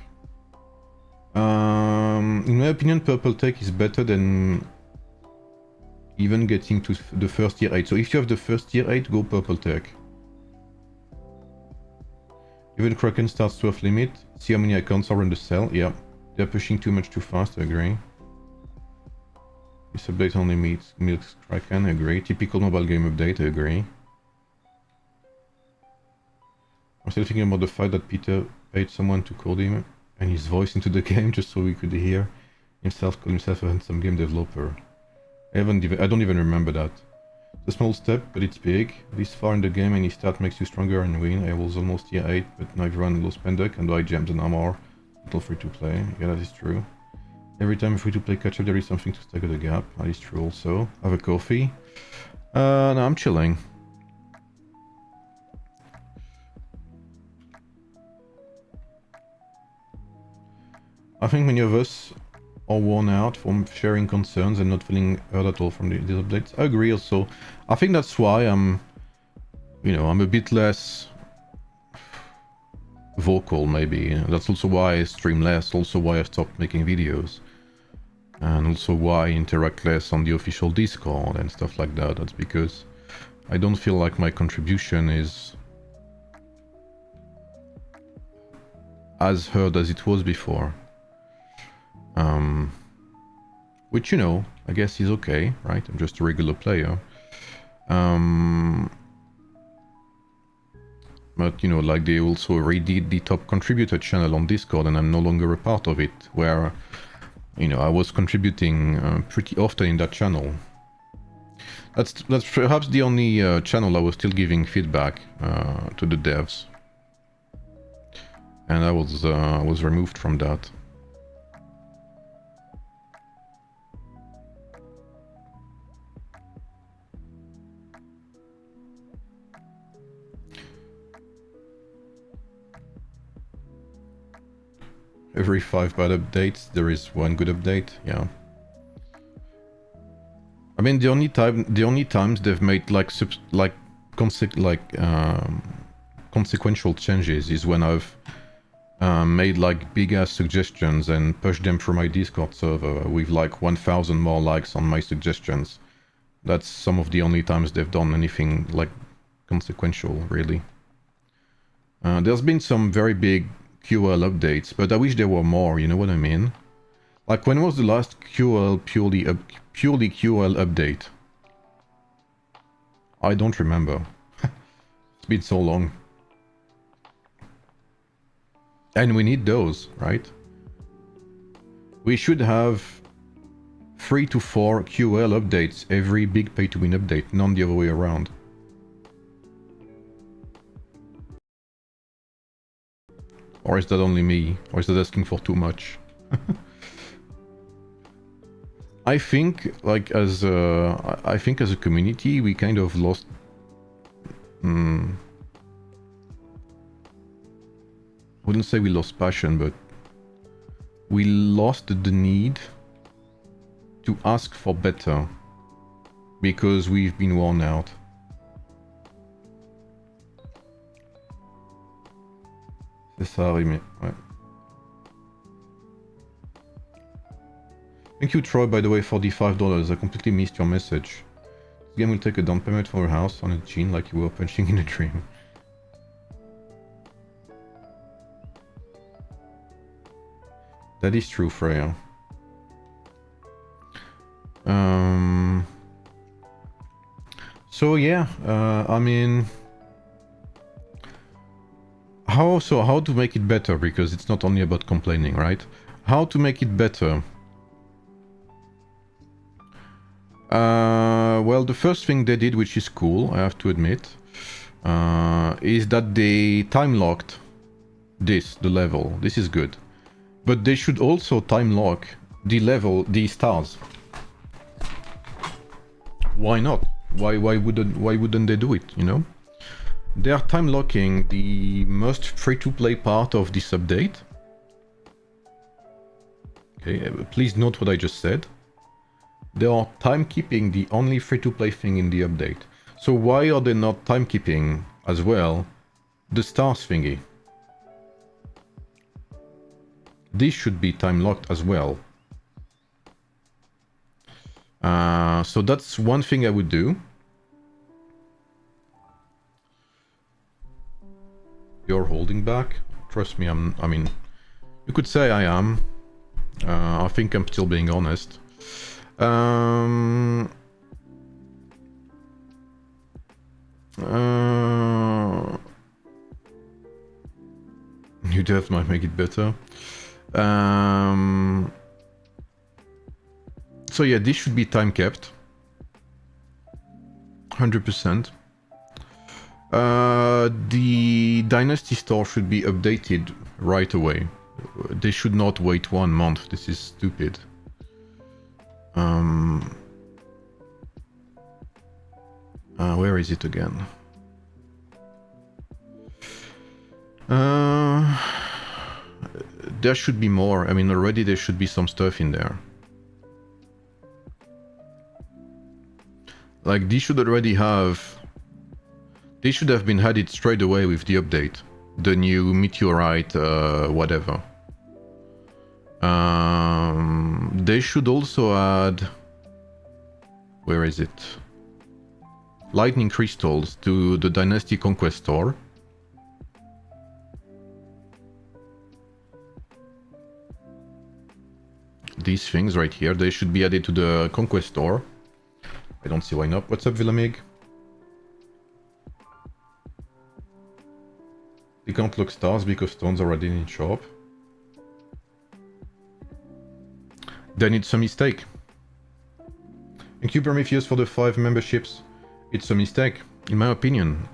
In my opinion, Purple Tech is better than even getting to the first tier 8. So if you have the first tier 8, go purple tech. Even Kraken starts to off limit. See how many accounts are on the sell. Yeah, they're pushing too much too fast, I agree. This update only meets Kraken, I agree. Typical mobile game update, I agree. I'm still thinking about the fact that Peter paid someone to code him and his voice into the game just so we could hear himself call himself a handsome game developer. I don't even remember that. It's a small step, but it's big. This far in the game, any start makes you stronger and win. I was almost tier 8, but now everyone low spender can buy gems and armor. Little free to play. Yeah, that is true. Every time free to play catch up, there is something to stagger the gap. That is true also. Have a coffee. No, I'm chilling. I think many of us are worn out from sharing concerns and not feeling heard at all from these updates. I agree also. I think that's why I'm a bit less vocal maybe. That's also why I stream less, also why I stopped making videos. And also why I interact less on the official Discord and stuff like that. That's because I don't feel like my contribution is as heard as it was before. Which, I guess is okay, right? I'm just a regular player. But, like they also redid the top contributor channel on Discord and I'm no longer a part of it, where, I was contributing pretty often in that channel. That's perhaps the only channel I was still giving feedback to the devs. And I was removed from that. Every 5 bad updates, there is one good update. Yeah. I mean, the only times they've made consequential changes is when I've made like big ass suggestions and pushed them through my Discord server with like 1,000 more likes on my suggestions. That's some of the only times they've done anything like consequential, really. There's been some very big QL updates, but I wish there were more, you know what I mean? Like, when was the last QL purely QL update? I don't remember. It's been so long. And we need those, right? We should have 3 to 4 QL updates every big pay-to-win update, not the other way around. Or is that only me? Or is that asking for too much? I think, like, as a community, we kind of lost... wouldn't say we lost passion, but we lost the need to ask for better because we've been worn out. C'est ça, Rémi. Ouais. Thank you, Troy, by the way, for the $5. I completely missed your message. This game will take a down payment for your house on a gene like you were punching in a dream. That is true, Freya. So yeah, I mean... How to make it better, because it's not only about complaining, right? How to make it better? Well, the first thing they did, which is cool, I have to admit, is that they time locked the level. This is good. But they should also time lock the stars. Why not? Why wouldn't they do it, you know? They are time locking the most free-to-play part of this update. Okay, please note what I just said. They are time-keeping the only free-to-play thing in the update. So why are they not time-keeping as well the stars thingy? This should be time-locked as well. So that's one thing I would do. You're holding back? Trust me, I mean, you could say I am. I think I'm still being honest. New dev might make it better. So yeah, this should be time kept. 100%. The Dynasty store should be updated right away. They should not wait 1 month. This is stupid. Where is it again? There should be more. I mean, already there should be some stuff in there. Like, they should already have... They should have been added straight away with the update. The new meteorite, whatever. They should also add... Where is it? Lightning crystals to the Dynasty Conquest store. These things right here, they should be added to the Conquest store. I don't see why not. What's up, Villamig? They can't look stars because stones are already in shop. Then it's a mistake. Thank you, Prometheus, for the 5 memberships. It's a mistake, in my opinion.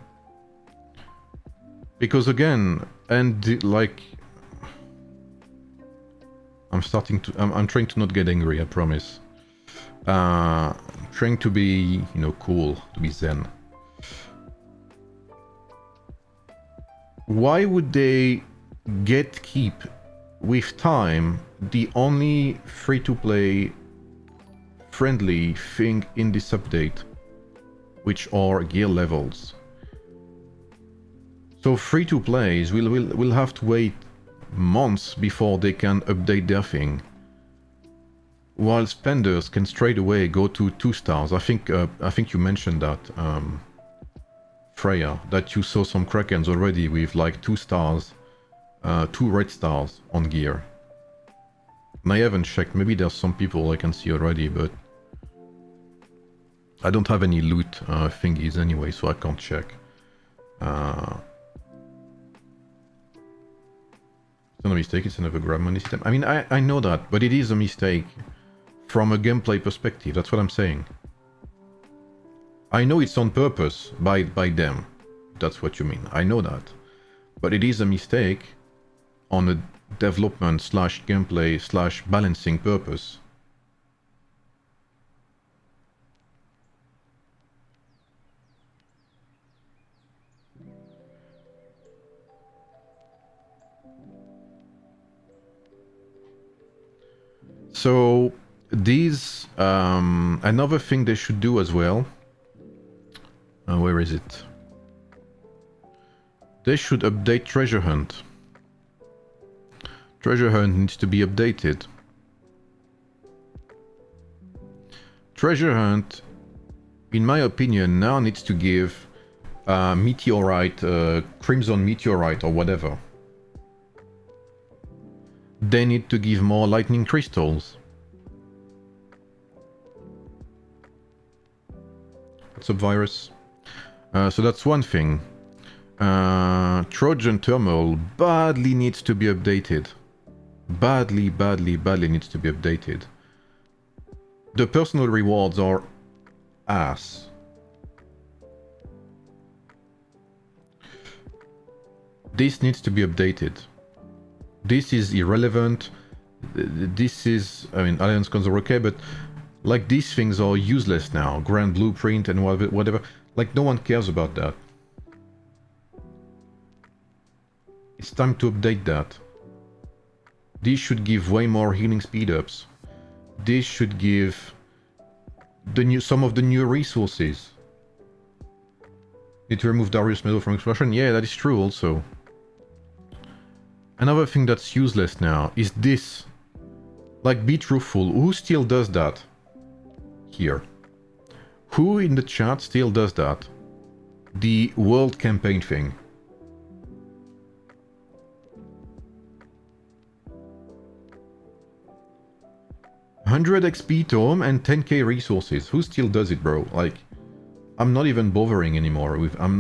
Because again, like... I'm trying to not get angry, I promise. Trying to be, you know, cool, to be zen. Why would they keep with time the only free-to-play friendly thing in this update, which are gear levels? So free-to-plays will have to wait months before they can update their thing, while spenders can straight away go to 2 stars. I think you mentioned that, Freya, that you saw some Krakens already with like 2 stars, 2 red stars on gear. And I haven't checked, maybe there's some people I can see already, but I don't have any loot thingies anyway, so I can't check. It's not a mistake, it's another grab money system. I mean, I know that, but it is a mistake from a gameplay perspective, that's what I'm saying. I know it's on purpose by them, that's what you mean, I know that. But it is a mistake on a development / gameplay / balancing purpose. So these, another thing they should do as well, where is it? They should update Treasure Hunt. Treasure Hunt needs to be updated. Treasure Hunt, in my opinion, now needs to give meteorite, Crimson Meteorite or whatever. They need to give more lightning crystals. What's up, Virus? So that's one thing. Trojan Thermal badly needs to be updated. Badly needs to be updated. The personal rewards are ass. This needs to be updated. This is irrelevant. This is, I mean, Alliance guns are okay, but like these things are useless now. Grand Blueprint and whatever. Like no one cares about that. It's time to update that. These should give way more healing speed-ups. This should give some of the new resources. Need to remove Darius Medal from explosion? Yeah, that is true also. Another thing that's useless now is this. Like, be truthful. Who still does that? Here. Who in the chat still does that? The world campaign thing. $100 XP tome and 10k resources. Who still does it, bro? Like, I'm not even bothering anymore with. I'm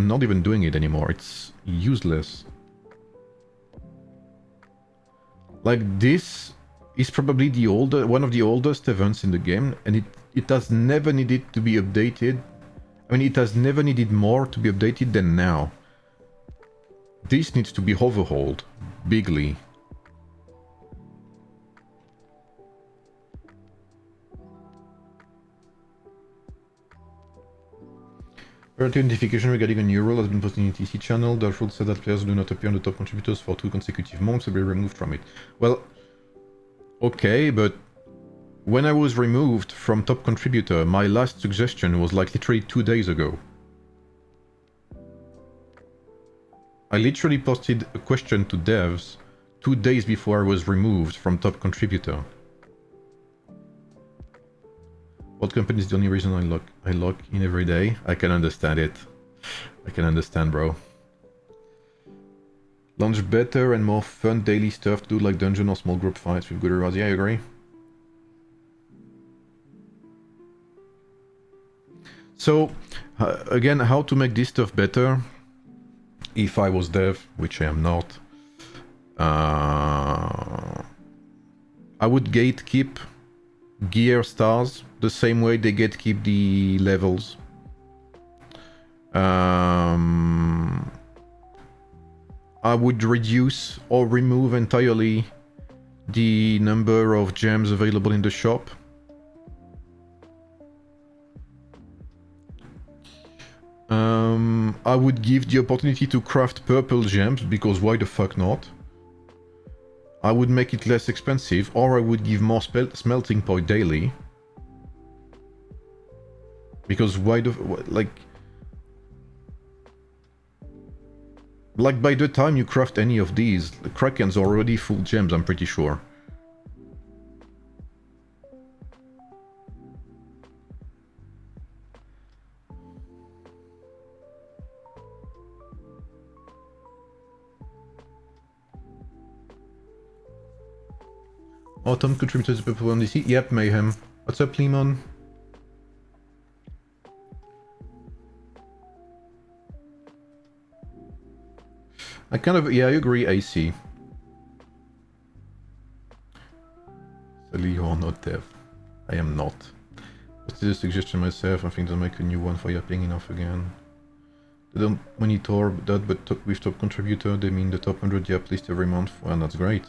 not even doing it anymore. It's useless. Like, this is probably one of the oldest events in the game, and it has never needed to be updated. I mean, it has never needed more to be updated than now. This needs to be overhauled bigly. Priority notification regarding a new role has been posted in the TC channel. The rule said that players do not appear on the top contributors for 2 consecutive months will be removed from it. Well, okay, but when I was removed from top contributor, my last suggestion was like literally 2 days ago. I literally posted a question to devs 2 days before I was removed from top contributor. What company is the only reason I log in every day? I can understand it. I can understand, bro. Launch better and more fun daily stuff to do, like dungeon or small group fights with good rewards. Yeah, I agree. So, again, how to make this stuff better? If I was dev, which I am not, I would gatekeep gear stars the same way they gatekeep the levels. I would reduce or remove entirely the number of gems available in the shop. I would give the opportunity to craft purple gems, because why the fuck not? I would make it less expensive, or I would give more smelting point daily. Because why the... Like by the time you craft any of these, the Kraken's already full gems, I'm pretty sure. Autumn contributed to Purple on DC. Yep, Mayhem. What's up, Lemon? I kind of... Yeah, I agree, AC. Sally, you are not dev. I am not. Just did a suggestion myself. I think they'll make a new one for yapping enough again. They don't monitor that, but with top contributor, they mean the top 100 yap list every month. Well, that's great.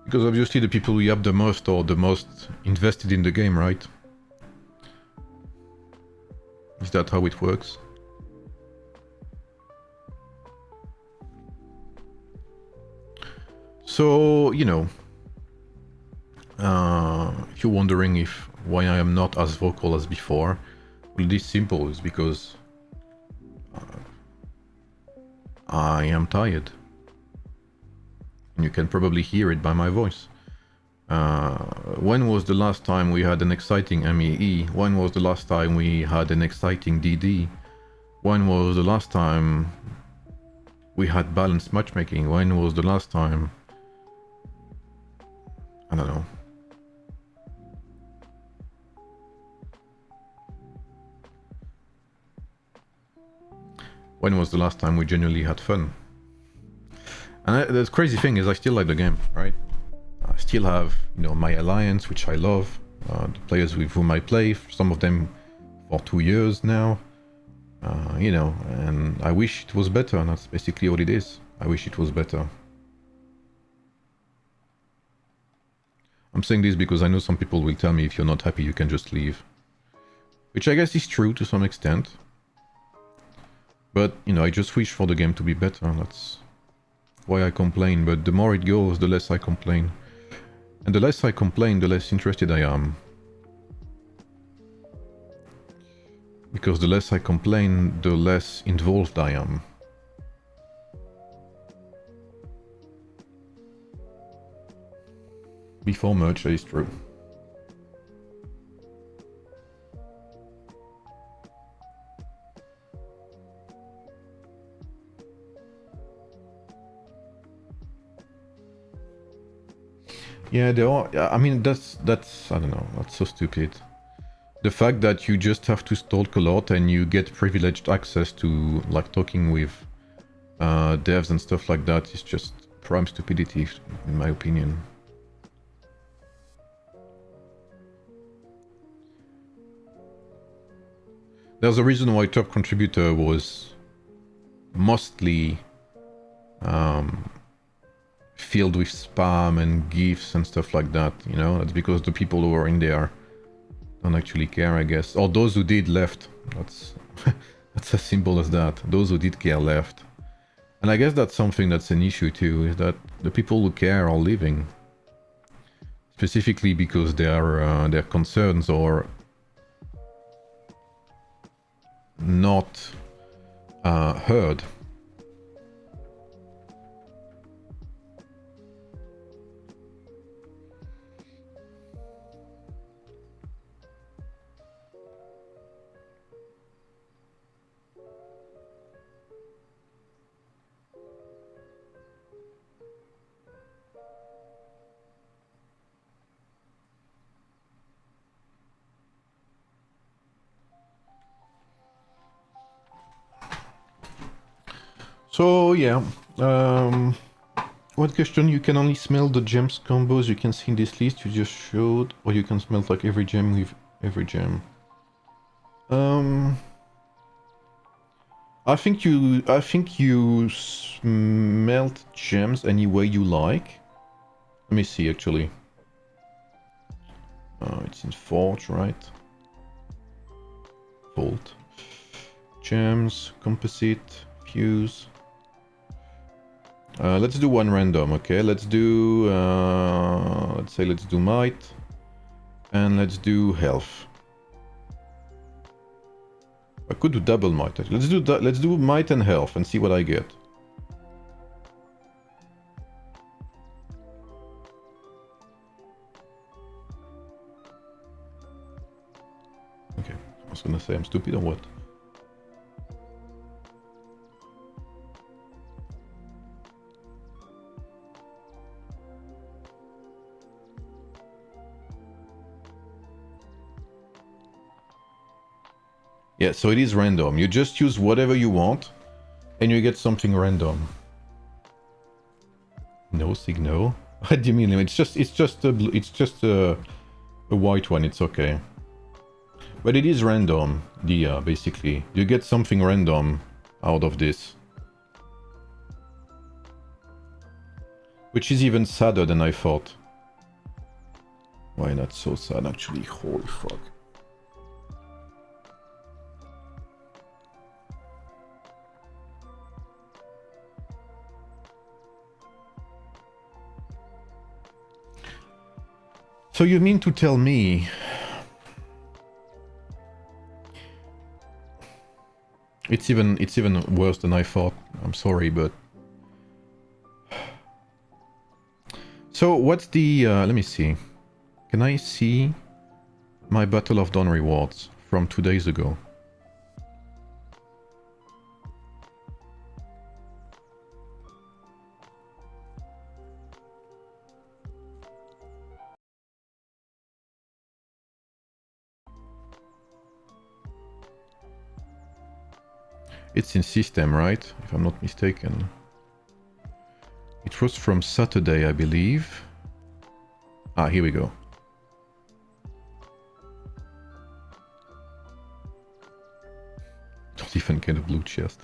Because obviously the people who yap the most are the most invested in the game, right? Is that how it works? So, you know, if you're wondering why I am not as vocal as before, well, this simple is because I am tired. And you can probably hear it by my voice. When was the last time we had an exciting MEE? When was the last time we had an exciting DD? When was the last time we had balanced matchmaking? When was the last time... I don't know. When was the last time we genuinely had fun? And the crazy thing is I still like the game, right? I still have, you know, my alliance, which I love. The players with whom I play, some of them for 2 years now. You know, and I wish it was better, and that's basically what it is. I wish it was better. I'm saying this because I know some people will tell me if you're not happy, you can just leave. Which I guess is true to some extent. But, you know, I just wish for the game to be better, and that's why I complain. But the more it goes, the less I complain. And the less I complain, the less interested I am. Because the less I complain, the less involved I am. Before merge, that is true. Yeah, there are. I mean, that's I don't know. That's so stupid. The fact that you just have to stalk a lot and you get privileged access to like talking with devs and stuff like that is just prime stupidity, in my opinion. There's a reason why top contributor was mostly filled with spam and gifs and stuff like that, you know? That's because the people who are in there don't actually care, I guess. Or those who did left. That's that's as simple as that. Those who did care left. And I guess that's something that's an issue too, is that the people who care are leaving. Specifically because their concerns are not heard. So yeah, one question: you can only smell the gems combos you can see in this list you just showed, or you can smell like every gem with every gem. I think you smelt gems any way you like. Let me see actually. It's in Forge, right? Vault. Gems, composite, fuse. Let's do one random, okay? Let's do, let's do might, and let's do health. I could do double might. Let's do might and health and see what I get. Okay, I was gonna say I'm stupid or what? Yeah, so it is random. You just use whatever you want, and you get something random. No signal. What do you mean? It's just a white one. It's okay. But it is random, basically. You get something random out of this. Which is even sadder than I thought. Why not so sad, actually? Holy fuck. So you mean to tell me it's even worse than I thought. I'm sorry, but so what's the let me see. Can I see my Battle of Dawn rewards from 2 days ago? It's in system, right? If I'm not mistaken. It was from Saturday, I believe. Ah, here we go. Don't even get a blue chest.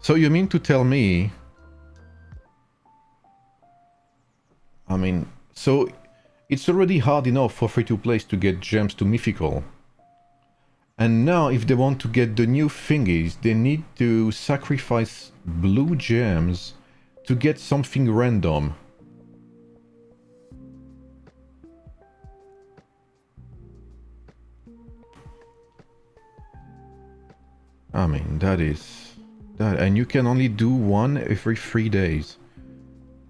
So you mean to tell me... I mean, so it's already hard enough for free-to-plays to get gems to mythical. And now, if they want to get the new thingies, they need to sacrifice blue gems to get something random. I mean, that is... that, and you can only do one every 3 days.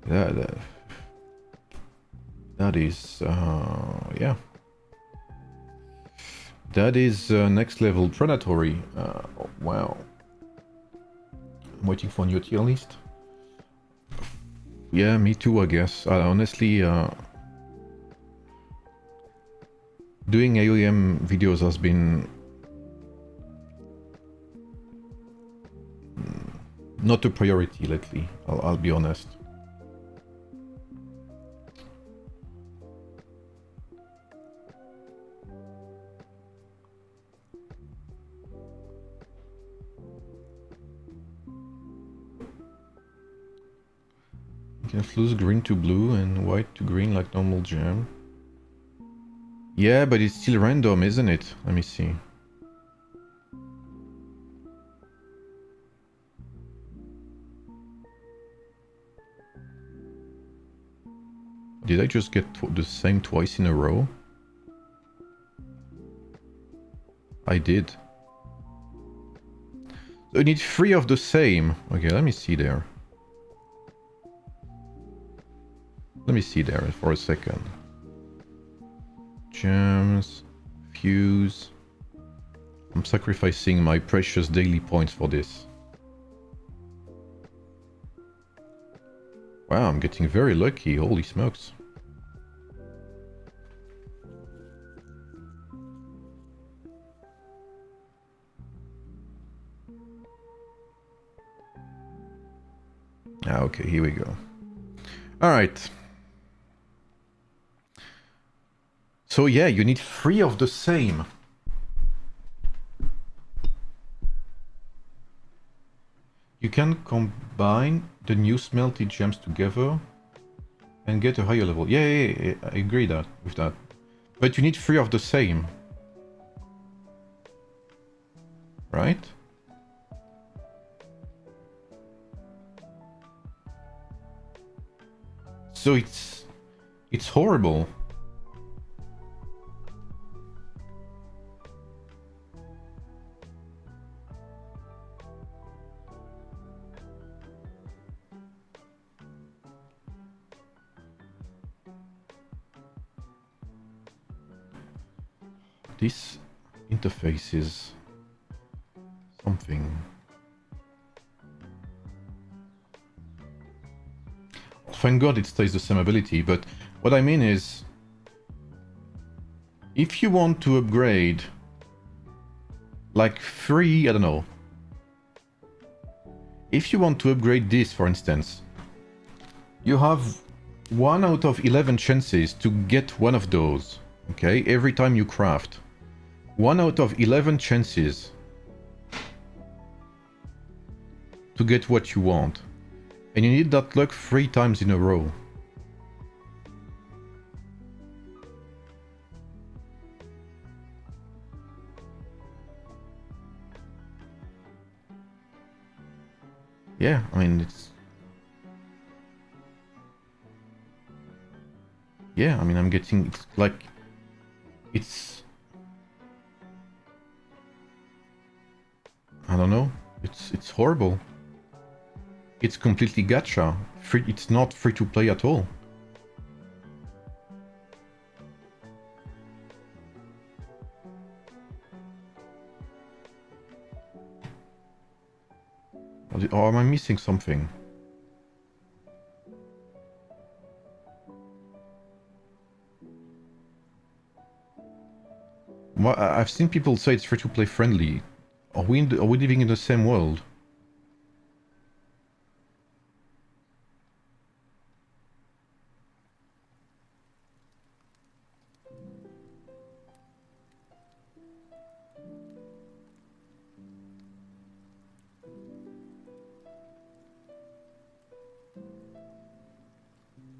That is... yeah. That is next level predatory. Wow. I'm waiting for new tier list. Yeah, me too, I guess. Honestly, doing AoEM videos has been not a priority lately, I'll be honest. You can fuse green to blue and white to green like normal gem. Yeah, but it's still random, isn't it? Let me see. Did I just get the same twice in a row? I did. So I need 3 of the same. Okay, let me see there. Let me see there for a second. Gems, fuse. I'm sacrificing my precious daily points for this. Wow, I'm getting very lucky, holy smokes. Ah, okay, here we go. Alright. So yeah, you need 3 of the same. You can combine the new smelted gems together and get a higher level. Yeah, I agree with that. But you need 3 of the same. Right? So it's horrible. This interface is something. Thank God it stays the same ability, but what I mean is, if you want to upgrade like 3, I don't know. If you want to upgrade this, for instance, you have 1 out of 11 chances to get one of those, okay, every time you craft. 1 out of 11 chances to get what you want. And you need that luck 3 times in a row. Yeah, I mean, it's... Yeah, I mean, I'm getting... It's like... It's... I don't know. It's horrible. It's completely gacha. It's not free to play at all. Or am I missing something? Well, I've seen people say it's free to play friendly. Are we living in the same world?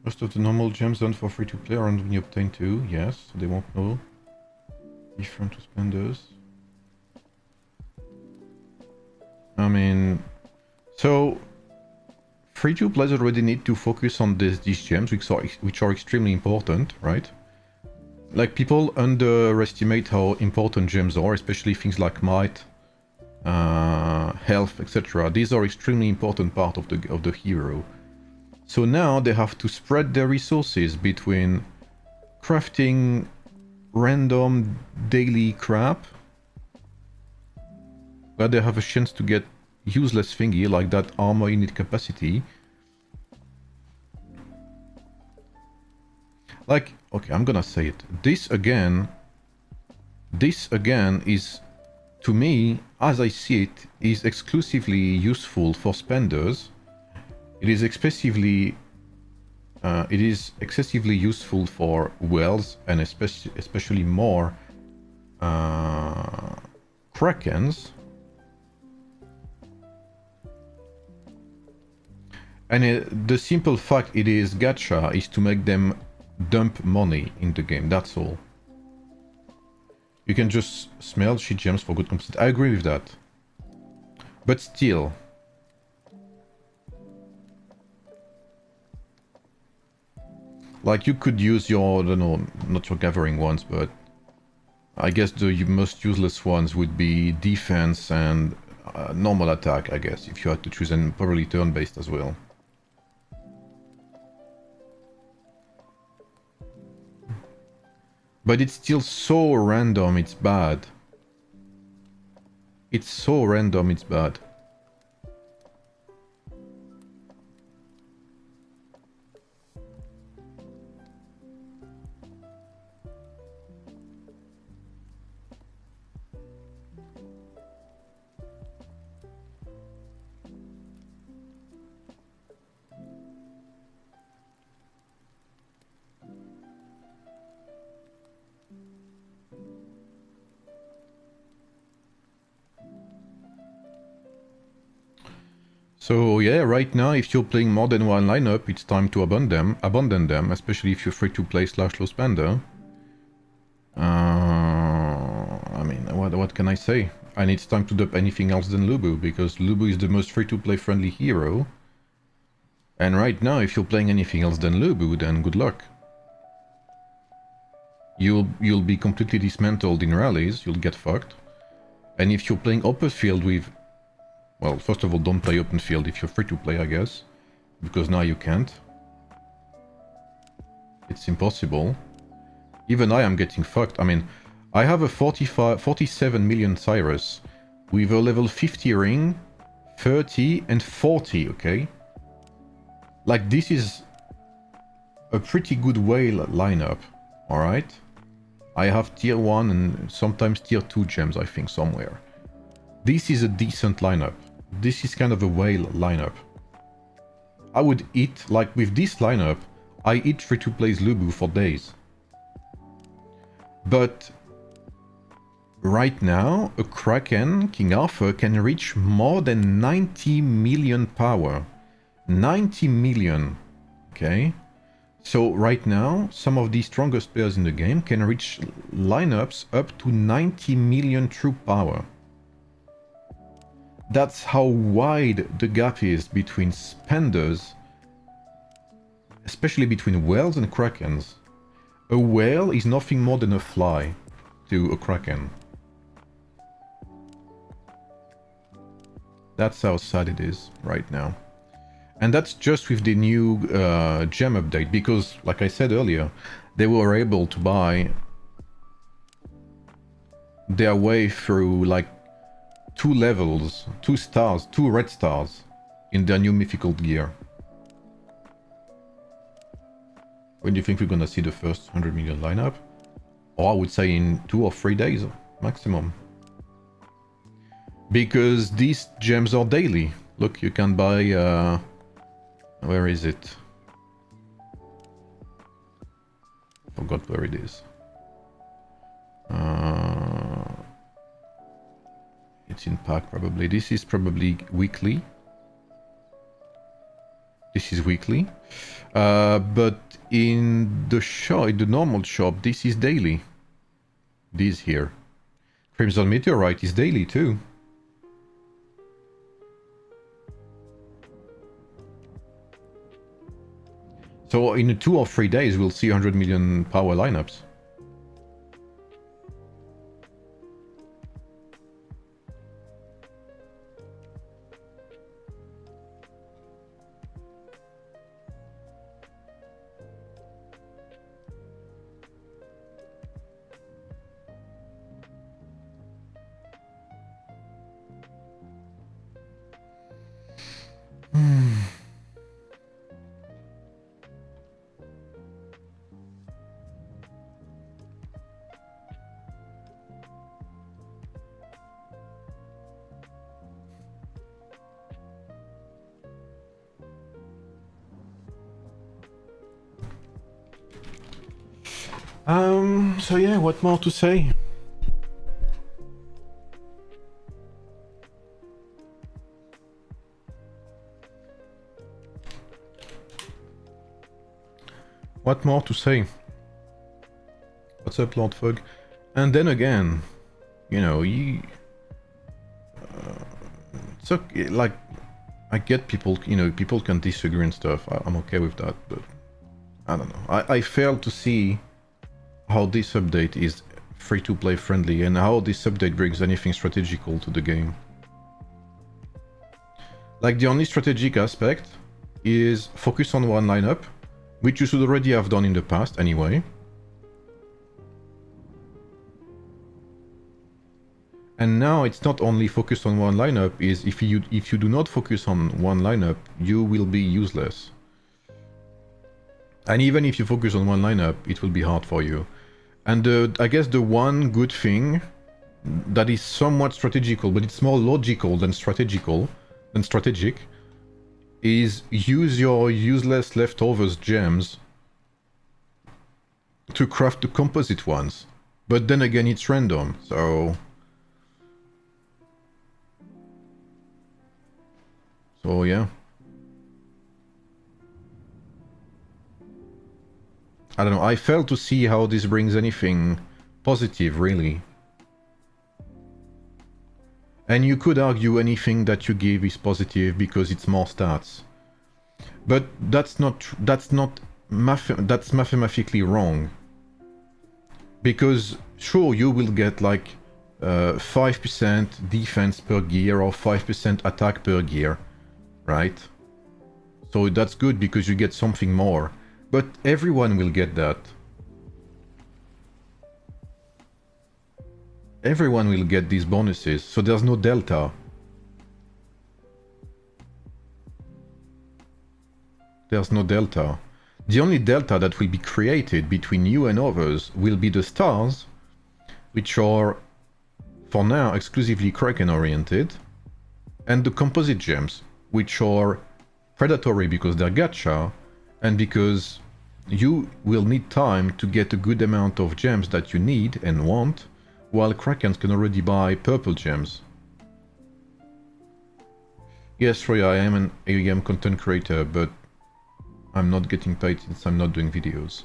Most of the normal gems done for free to play are when you obtain 2, yes, they won't know. Different to spenders. I mean, so free to players already need to focus on these gems, which are extremely important, right? Like, people underestimate how important gems are, especially things like might, health, etc. These are extremely important part of the hero. So now they have to spread their resources between crafting random daily crap, where they have a chance to get useless thingy like that armor unit capacity. Like, okay, I'm gonna say it. This again this again is, to me, as I see it, is exclusively useful for spenders. It is excessively useful for whales and especially more krakens. And the simple fact it is gacha is to make them dump money in the game, that's all. You can just smell shit gems for good compensation. I agree with that. But still. Like, you could use your, I don't know, not your gathering ones, but I guess the most useless ones would be defense and normal attack, I guess, if you had to choose, and probably turn-based as well. But it's still so random, it's bad. It's so random, it's bad. So yeah, right now, if you're playing more than one lineup, it's time to abandon them, especially if you're free to play / low spender. I mean, what can I say? And it's time to dump anything else than Lubu, because Lubu is the most free to play friendly hero. And right now, if you're playing anything else than Lubu, then good luck. You'll be completely dismantled in rallies, you'll get fucked. And if you're playing open field with... Well, first of all, don't play open field if you're free to play, I guess. Because now you can't. It's impossible. Even I am getting fucked. I mean, I have a 47 million Cyrus with a level 50 ring, 30 and 40, okay? Like, this is a pretty good whale lineup, alright? I have tier 1 and sometimes tier 2 gems, I think, somewhere. This is a decent lineup. This is kind of a whale lineup. I would eat, like with this lineup, I eat free-to-play Lubu for days. But right now, a Kraken, King Arthur, can reach more than 90 million power. 90 million, okay? So right now, some of the strongest players in the game can reach lineups up to 90 million true power. That's how wide the gap is between spenders, especially between whales and krakens. A whale is nothing more than a fly to a kraken. That's how sad it is right now. And that's just with the new gem update, because, like I said earlier, they were able to buy their way through, like, 2 levels, 2 stars, 2 red stars in their new mythical gear. When do you think we're gonna see the first 100 million lineup? Or I would say in 2 or 3 days maximum. Because these gems are daily. Look, you can buy... where is it? Forgot where it is. It's in pack probably. This is probably weekly. This is weekly. But in the shop, in the normal shop, this is daily. This here. Crimson Meteorite is daily too. So in 2 or 3 days, we'll see 100 million power lineups. So yeah, what more to say? What more to say? What's up, Lord Fug? And then again, you know, it's okay, like, I get people, you know, people can disagree and stuff. I'm okay with that, but I don't know. I fail to see how this update is free-to-play friendly and how this update brings anything strategical to the game. Like, the only strategic aspect is focus on one lineup, which you should already have done in the past anyway. And now it's not only focused on one lineup, is if you do not focus on one lineup, you will be useless. And even if you focus on one lineup, it will be hard for you. And I guess the one good thing that is somewhat strategical, but it's more logical than strategic, is use your useless leftovers gems to craft the composite ones. But then again, it's random, so... So yeah. I don't know, I fail to see how this brings anything positive, really. And you could argue anything that you give is positive because it's more stats. But that's mathematically wrong. Because sure, you will get like 5% defense per gear or 5% attack per gear, right? So that's good because you get something more. But everyone will get that. Everyone will get these bonuses, so there's no delta. There's no delta. The only delta that will be created between you and others will be the stars, which are, for now, exclusively Kraken-oriented, and the composite gems, which are predatory because they're gacha, and because you will need time to get a good amount of gems that you need and want, while Krakens can already buy purple gems. Yes, Roy, I am an AoEM content creator, but I'm not getting paid since I'm not doing videos.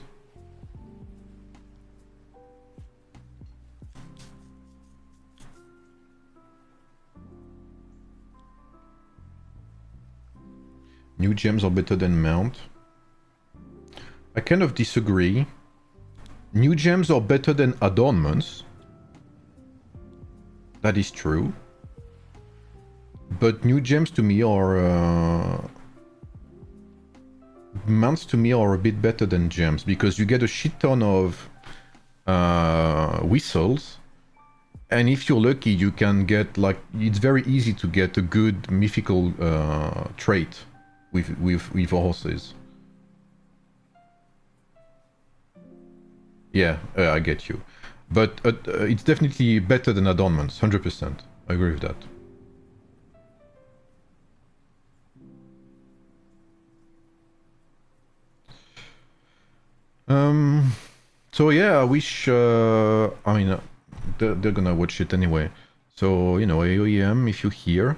New gems are better than mount. I kind of disagree. New gems are better than adornments. That is true. But new gems to me are... mounts to me are a bit better than gems, because you get a shit ton of whistles. And if you're lucky, you can get, like... It's very easy to get a good mythical trait with horses. Yeah, I get you. But it's definitely better than adornments, 100%. I agree with that. So yeah, I wish... I mean, they're gonna watch it anyway. So, you know, AoEM, if you're here...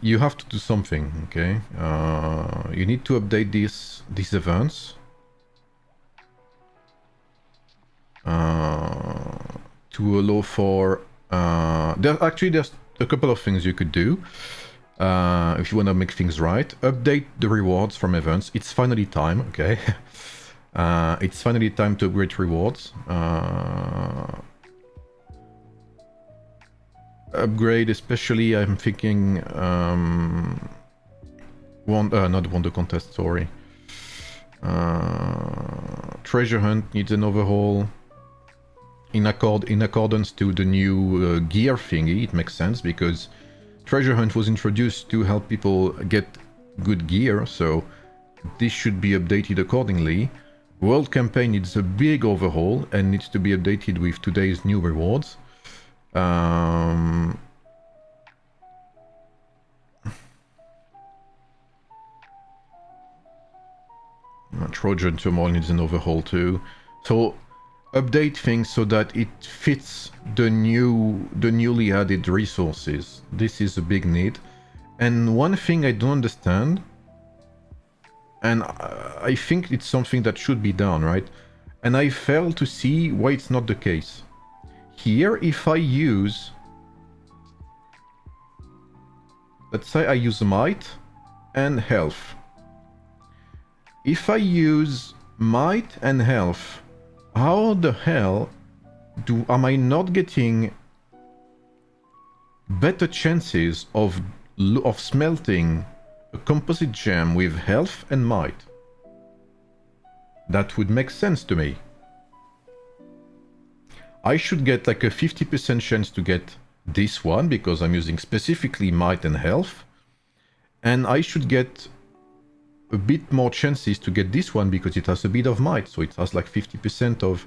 you have to do something, okay? You need to update these events. To allow for... there's a couple of things you could do. If you want to make things right. Update the rewards from events. It's finally time, okay? It's finally time to upgrade rewards. Upgrade, especially, I'm thinking... not Wonder Contest, sorry. Treasure Hunt needs an overhaul. In accordance to the new gear thingy, it makes sense, because Treasure Hunt was introduced to help people get good gear, so this should be updated accordingly. World Campaign needs a big overhaul and needs to be updated with today's new rewards. Trojan Turmoil needs an overhaul too. So update things so that it fits the newly added resources. This is a big need. And one thing I don't understand, and I think it's something that should be done, right? And I fail to see why it's not the case. Here, if I use... Let's say I use might and health. If I use might and health, how the hell am I not getting better chances of smelting a composite gem with health and might? That would make sense to me. I should get like a 50% chance to get this one because I'm using specifically might and health, and I should get a bit more chances to get this one because it has a bit of might, so it has like 50% of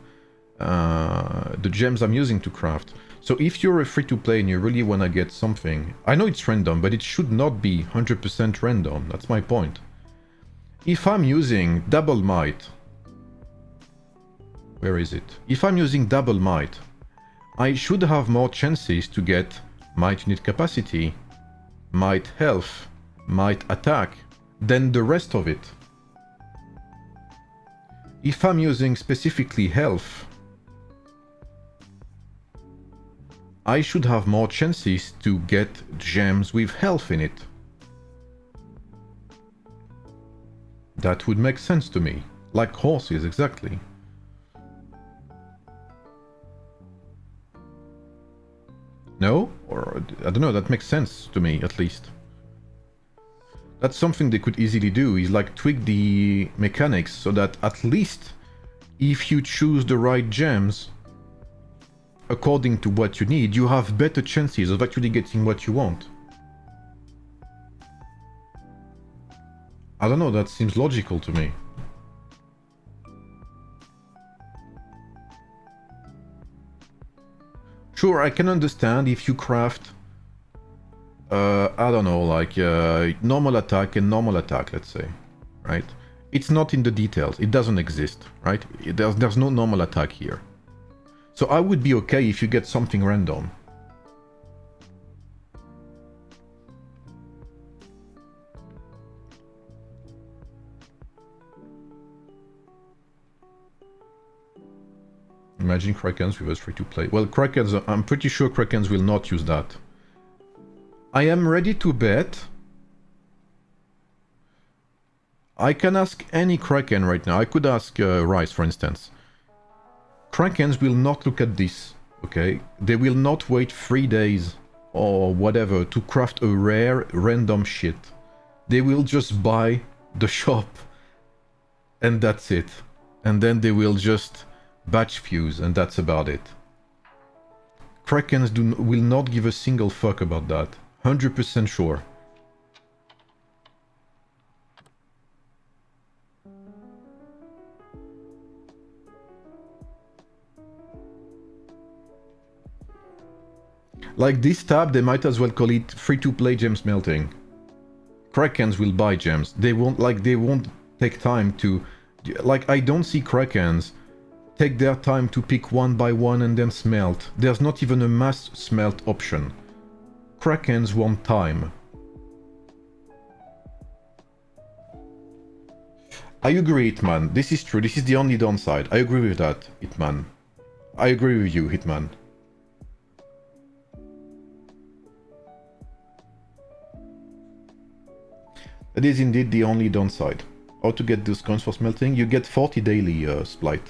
the gems I'm using to craft. So if you're a free-to-play and you really want to get something, I know it's random, but it should not be 100% random. That's my point. If I'm using double might, where is it? If I'm using double might, I should have more chances to get might unit capacity, might health, might attack than the rest of it. If I'm using specifically health, I should have more chances to get gems with health in it. That would make sense to me. Like horses, exactly. No? Or, I don't know, that makes sense to me, at least. That's something they could easily do, is like tweak the mechanics so that at least if you choose the right gems according to what you need, you have better chances of actually getting what you want. I don't know, that seems logical to me. Sure, I can understand if you craft, I don't know, like normal attack and normal attack, let's say, right? It's not in the details, it doesn't exist, right? There's no normal attack here. So I would be okay if you get something random. Imagine Krakens with us free to play. Well, Krakens, I'm pretty sure Krakens will not use that. I am ready to bet. I can ask any Kraken right now. I could ask Rice, for instance. Krakens will not look at this, okay? They will not wait 3 days or whatever to craft a rare random shit. They will just buy the shop and that's it. And then they will just batch fuse and that's about it. Krakens will not give a single fuck about that. 100% sure. Like this tab, they might as well call it free-to-play gem smelting. Krakens will buy gems. They won't take time to... Like, I don't see Krakens take their time to pick one by one and then smelt. There's not even a mass smelt option. Krakens want time. I agree, Hitman. This is true. This is the only downside. I agree with that, Hitman. I agree with you, Hitman. That is indeed the only downside. How to get those coins for smelting? You get 40 daily splight.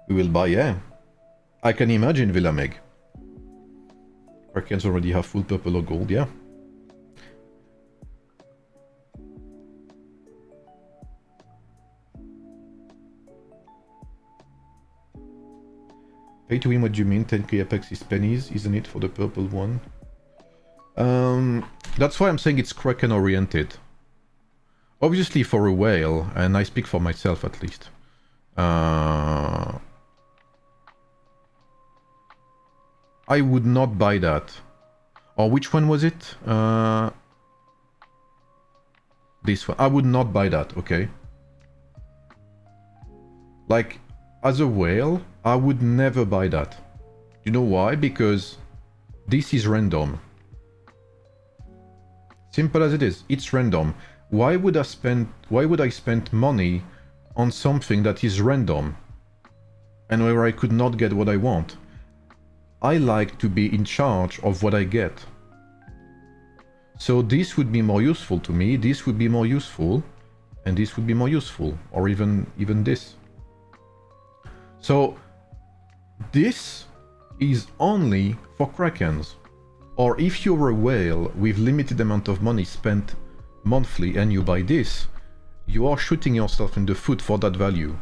We will buy, yeah. I can imagine Villameg. Krakens already have full purple or gold, yeah. Pay to win, what do you mean? 10k Apex is pennies, isn't it, for the purple one? That's why I'm saying it's Kraken oriented. Obviously for a whale, and I speak for myself at least. I would not buy that. Or which one was it? This one. I would not buy that, okay? Like, as a whale, I would never buy that. You know why? Because this is random. Simple as it is. It's random. Why would I spend money on something that is random and where I could not get what I want? I like to be in charge of what I get. So this would be more useful to me, this would be more useful, and this would be more useful, or even this. So this is only for Krakens. Or if you're a whale with limited amount of money spent monthly and you buy this, you are shooting yourself in the foot for that value.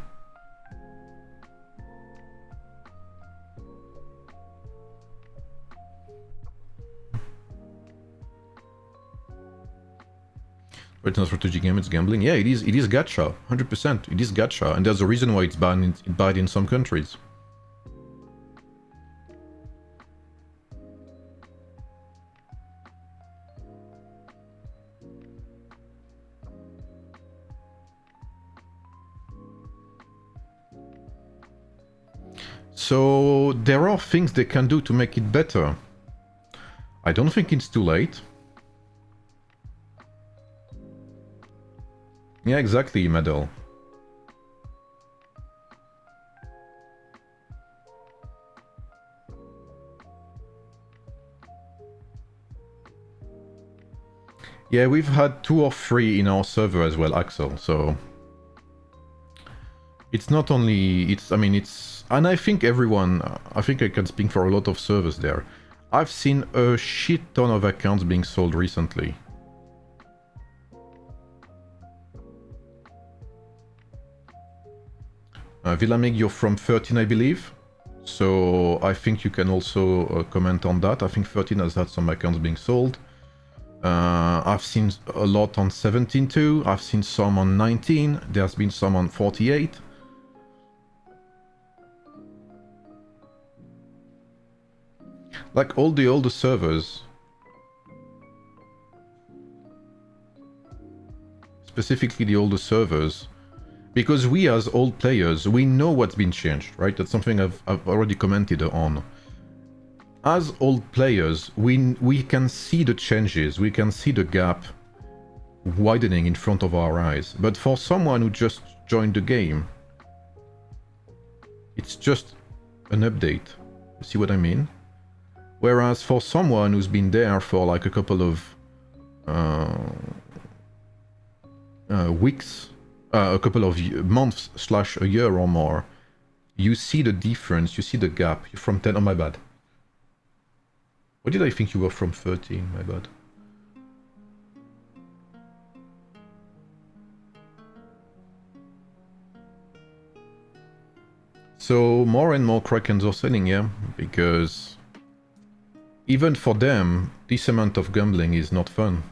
It's not a strategy game, it's gambling. Yeah, it is gacha, 100%. It is gacha, and there's a reason why it's banned in some countries. So there are things they can do to make it better. I don't think it's too late. Yeah, exactly, Medal. Yeah, we've had 2 or 3 in our server as well, Axel, so... It's not only... And I think everyone... I think I can speak for a lot of servers there. I've seen a shit ton of accounts being sold recently. Villamig, you're from 13, I believe. So I think you can also comment on that. I think 13 has had some accounts being sold. I've seen a lot on 17 too. I've seen some on 19. There's been some on 48. Like all the older servers. Specifically the older servers. Because we as old players, we know what's been changed, right? That's something I've already commented on. As old players, we can see the changes, we can see the gap widening in front of our eyes. But for someone who just joined the game, it's just an update. You see what I mean? Whereas for someone who's been there for like a couple of weeks, a couple of months / a year or more, you see the difference, you see the gap. You're from 10, oh my bad. What did I think you were from 13, my bad. So more and more Krakens are selling, yeah, because even for them, this amount of gambling is not fun.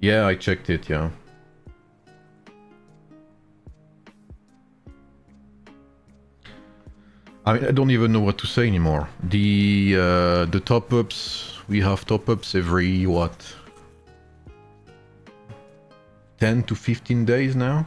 Yeah, I checked it, yeah. I mean, I don't even know what to say anymore. The top-ups, we have top-ups every, what? 10 to 15 days now?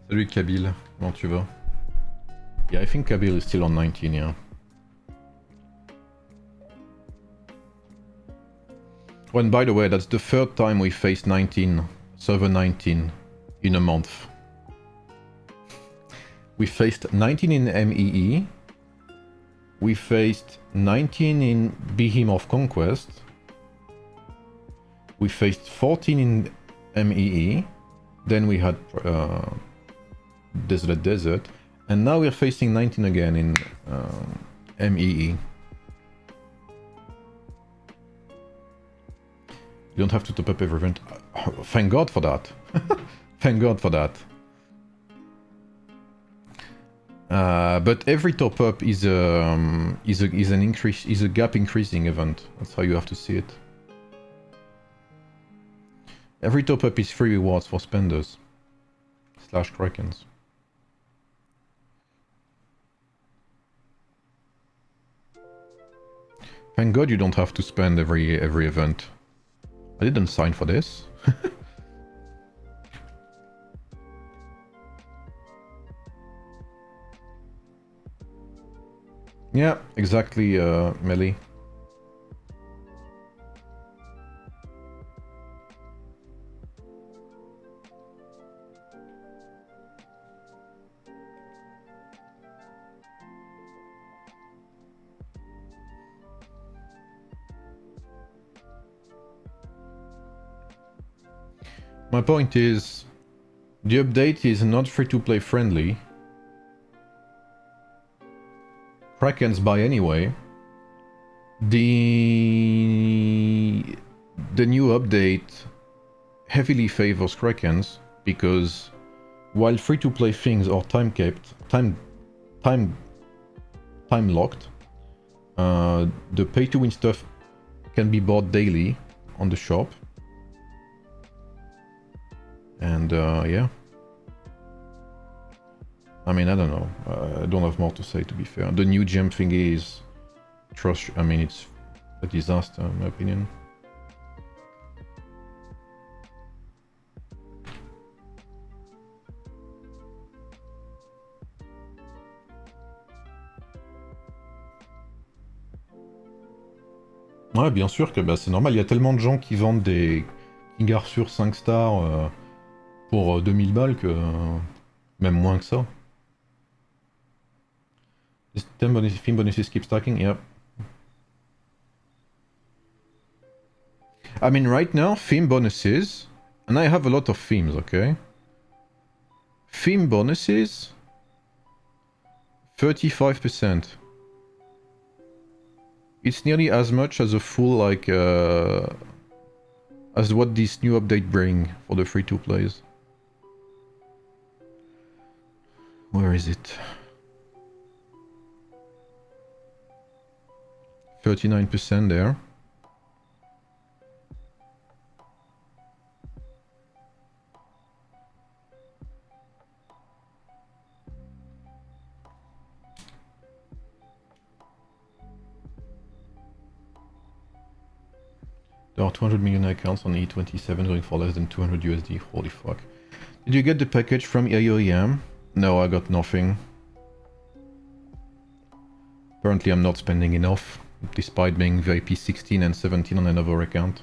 Salut Kabil, comment tu vas? Yeah, I think Kabil is still on 19, yeah. Oh, and by the way, that's the 3rd time we faced 19, server 19, in a month. We faced 19 in MEE, we faced 19 in Behemoth Conquest, we faced 14 in MEE, then we had Desolate Desert, and now we're facing 19 again in MEE. You don't have to top up every event. Thank God for that. Thank God for that. But every top up is an increase, is a gap increasing event. That's how you have to see it. Every top up is free rewards for spenders / krakens. Thank God you don't have to spend every event. I didn't sign for this. Yeah, exactly, Melly. My point is, the update is not free-to-play friendly. Krakens buy anyway. The new update heavily favors Krakens because while free-to-play things are time-capped, time-locked, the pay-to-win stuff can be bought daily on the shop. And yeah. I mean, I don't know. I don't have more to say, to be fair. The new gem thingy is... I mean, it's a disaster, in my opinion. Ouais, bien sûr que bah, c'est normal. Il y a tellement de gens qui vendent des King Arthur 5 stars pour 2000 balles que... même moins que ça. This theme bonuses keep stacking, yep. I mean, right now, theme bonuses, and I have a lot of themes, okay? Theme bonuses, 35%. It's nearly as much as a full, like, as what this new update bring for the free-to-plays. Where is it? 39% there. There are 200 million accounts on E27 going for less than 200 USD. Holy fuck. Did you get the package from AoEM? No, I got nothing. Apparently I'm not spending enough, despite being VIP 16 and 17 on another account.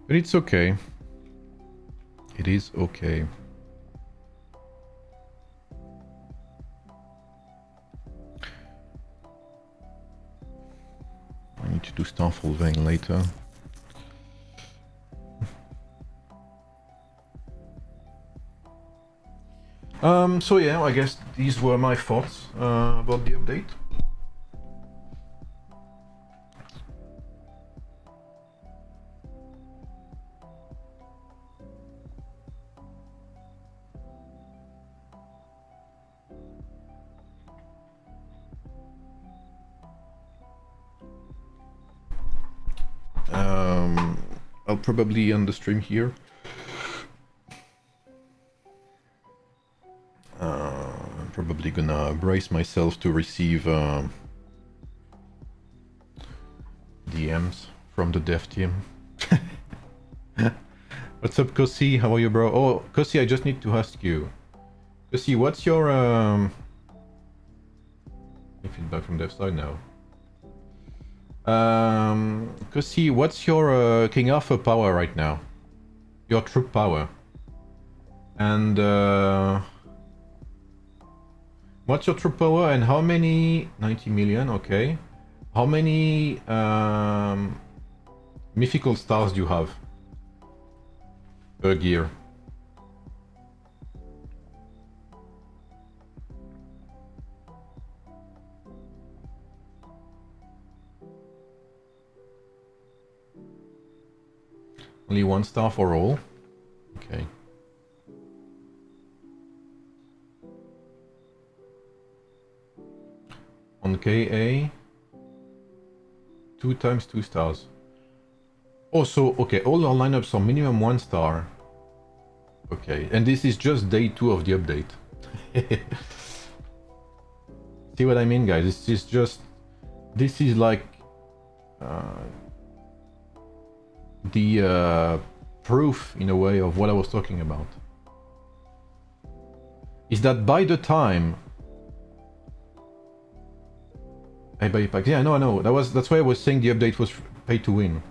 But it's okay. It is okay. I need to do Starfall Vein later. So yeah, I guess these were my thoughts about the update. I'll probably end the stream here. I'm probably gonna brace myself to receive DMs from the dev team. What's up, Kosi? How are you, bro? Oh, Kosi, I just need to ask you. Kosi, what's your feedback from dev side now? Kosi, what's your King Arthur power right now? Your troop power. And what's your troop power and how many? 90 million, okay. How many mythical stars do you have per gear? Only 1 star for all? Okay. On KA, 2 times 2 stars. Oh, so, okay, all our lineups are minimum 1 star. Okay, and this is just day 2 of the update. See what I mean, guys? This is just... This is like... the proof, in a way, of what I was talking about. Is that by the time... I buy packs. Yeah, I know. That's why I was saying the update was pay to win.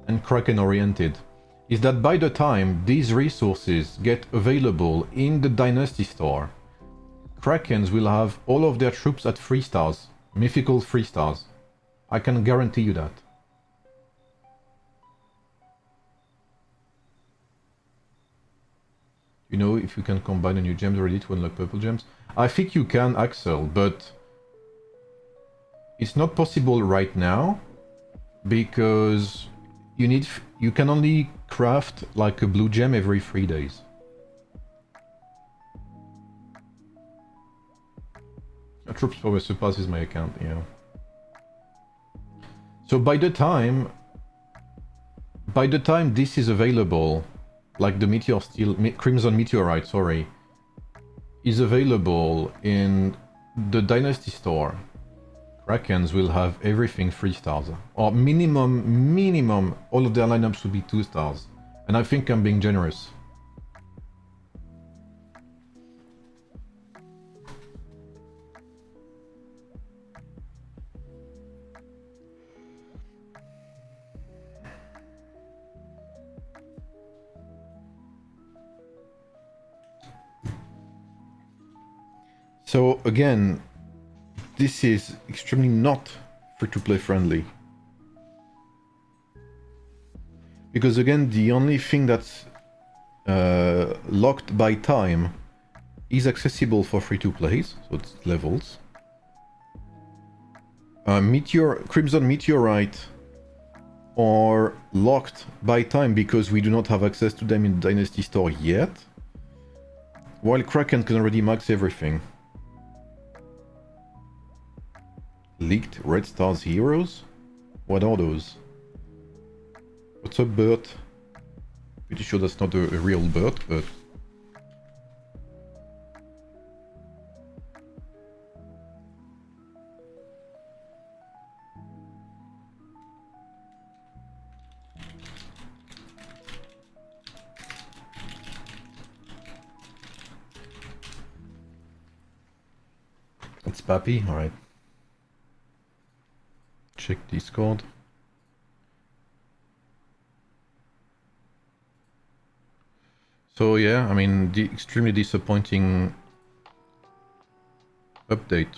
And Kraken oriented. Is that by the time these resources get available in the Dynasty store, Krakens will have all of their troops at 3 stars. Mythical 3 stars. I can guarantee you that. You know if you can combine a new gems already to unlock purple gems? I think you can, Axel, but it's not possible right now because you can only craft like a blue gem every 3 days. A troops power surpasses my account, yeah. So by the time this is available, like the Meteor Steel, Crimson Meteorite, sorry, is available in the Dynasty store, Krakens will have everything 3 stars. Or minimum, all of their lineups will be 2 stars. And I think I'm being generous. So again, this is extremely not free-to-play friendly. Because again, the only thing that's locked by time is accessible for free-to-plays, so it's levels. Crimson Meteorite are locked by time because we do not have access to them in the Dynasty store yet. While Kraken can already max everything. Leaked Red Stars heroes? What are those? What's up, Bert? Pretty sure that's not a real Bert, but... It's Pappy? Alright. Check Discord. So yeah, I mean, the extremely disappointing update.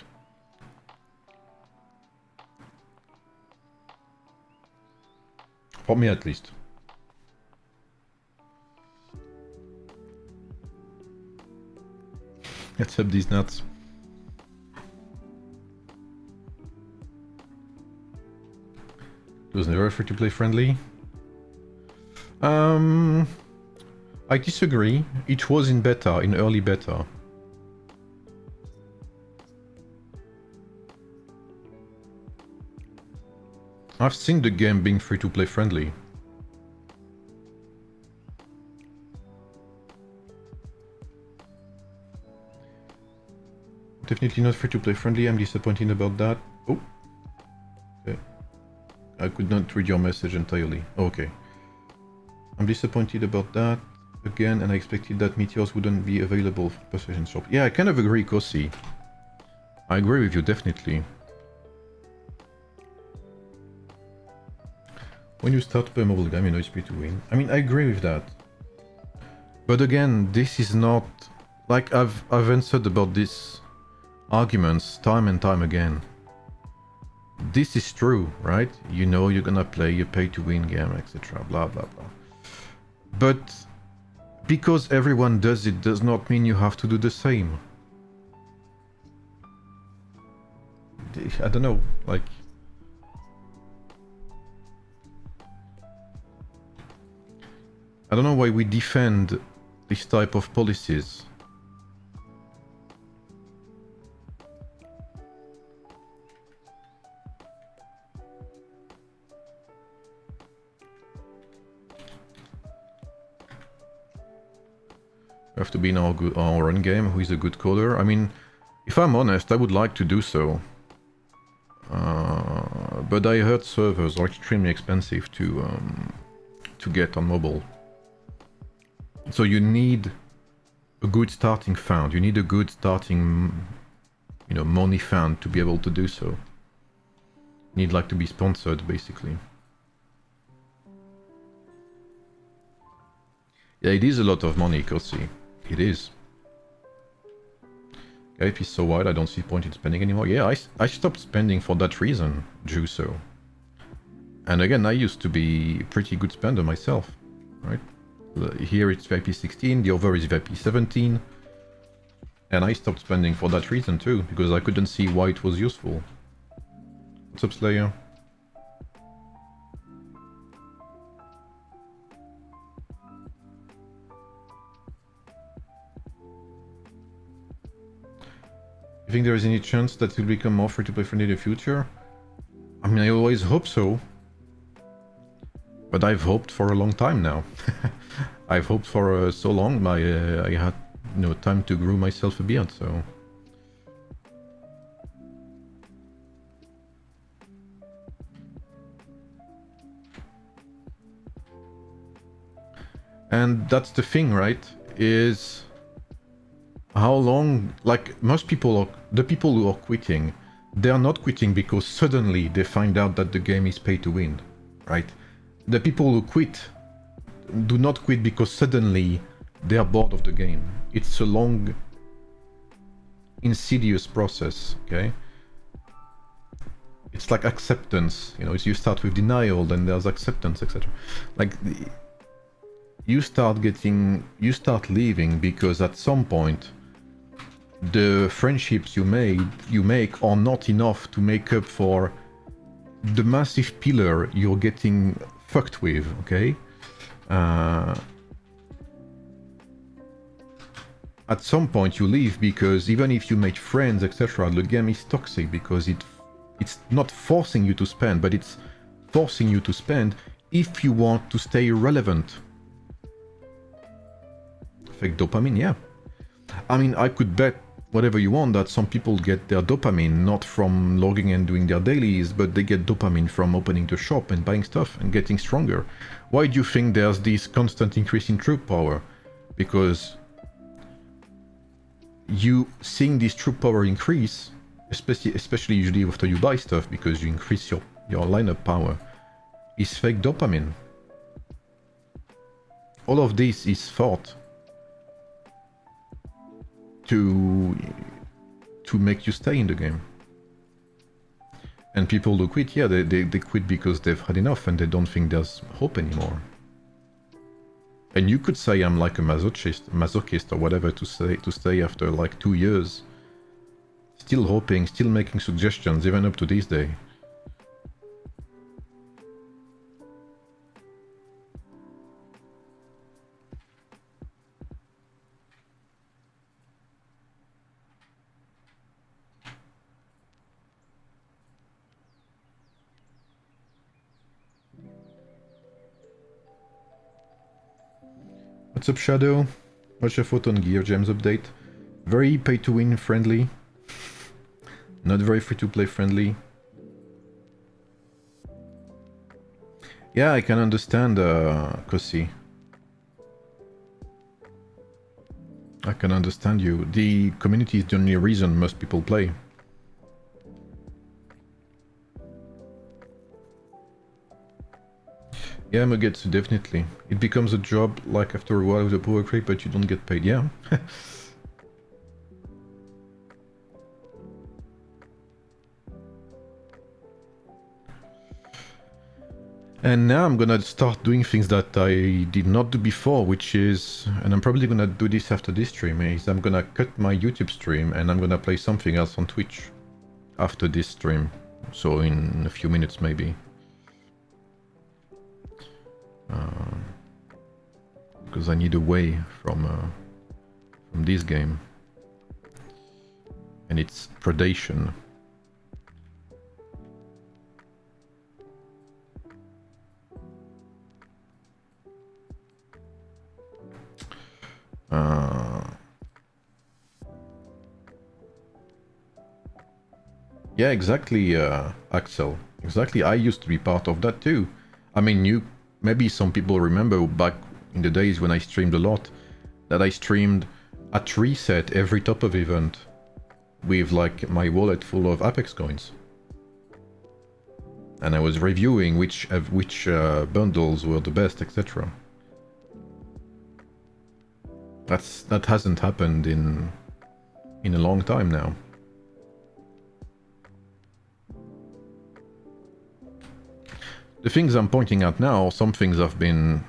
For me at least. Let's up these nuts. It was never free-to-play friendly. I disagree. It was in beta, in early beta. I've seen the game being free-to-play friendly. Definitely not free-to-play friendly, I'm disappointed about that. Oh. Okay. I could not read your message entirely. Okay. I'm disappointed about that again, and I expected that meteors wouldn't be available for Possession Shop. Yeah, I kind of agree, Kosi. I agree with you, definitely. When you start to play a mobile game, you know it's free to win. I mean, I agree with that. But again, this is not... Like, I've answered about these arguments time and time again. this is true, right? You know you're gonna play a pay-to-win game, etc. Blah blah blah. But because everyone does it does not mean you have to do the same. I don't know, like... I don't know why we defend this type of policies. We have to be in our own game. Who is a good coder? I mean, if I'm honest, I would like to do so. But I heard servers are extremely expensive to get on mobile. So you need a good starting fund. You need a good starting, you know, money fund to be able to do so. You need like to be sponsored, basically. Yeah, it is a lot of money, Kossi. It is. If it's so wide, I don't see point in spending anymore. Yeah, I stopped spending for that reason, Juso. And again, I used to be a pretty good spender myself, right? Here it's VIP 16, the other is VIP 17. And I stopped spending for that reason too, because I couldn't see why it was useful. What's up, Slayer? You think there is any chance that it will become more free-to-play friendly in the future? I mean, I always hope so. But I've hoped for a long time now. I've hoped for so long, I had time to grow myself a beard, so... And that's the thing, right? Is... how long, like most people, the people who are quitting, they are not quitting because suddenly they find out that the game is pay to win, right? The people who quit do not quit because suddenly they are bored of the game. It's a long, insidious process, okay? It's like acceptance, you know, you start with denial, then there's acceptance, etc. Like, you start leaving because at some point, the friendships you make are not enough to make up for the massive pillar you're getting fucked with, okay? At some point you leave because even if you make friends, etc., the game is toxic because it's not forcing you to spend, but it's forcing you to spend if you want to stay relevant. Fake dopamine, yeah. I mean, I could bet whatever you want that some people get their dopamine not from logging and doing their dailies, but they get dopamine from opening the shop and buying stuff and getting stronger. Why do you think there's this constant increase in troop power? Because you seeing this troop power increase, especially usually after you buy stuff because you increase your lineup power, is fake dopamine. All of this is thought to make you stay in the game. And people who quit, yeah, they quit because they've had enough and they don't think there's hope anymore. And you could say I'm like a masochist or whatever to stay after like 2 years, still hoping, still making suggestions, even up to this day. What's up, Shadow? What's your thought on Gear Gems update? Very pay-to-win friendly. Not very free-to-play friendly. Yeah, I can understand, Kossi. I can understand you. The community is the only reason most people play. Yeah, Mugetsu, definitely. It becomes a job, like after a while with a power creep, but you don't get paid, yeah. And now I'm gonna start doing things that I did not do before, which is, and I'm probably gonna do this after this stream, is I'm gonna cut my YouTube stream and I'm gonna play something else on Twitch after this stream. So in a few minutes maybe. Because I need away from this game. And it's predation. Yeah, exactly, Axel. Exactly, I used to be part of that too. I mean, maybe some people remember back in the days when I streamed a lot, that I streamed at reset every top of event with like my wallet full of Apex coins. And I was reviewing which bundles were the best, etc. That hasn't happened in a long time now. The things I'm pointing out now, some things I've been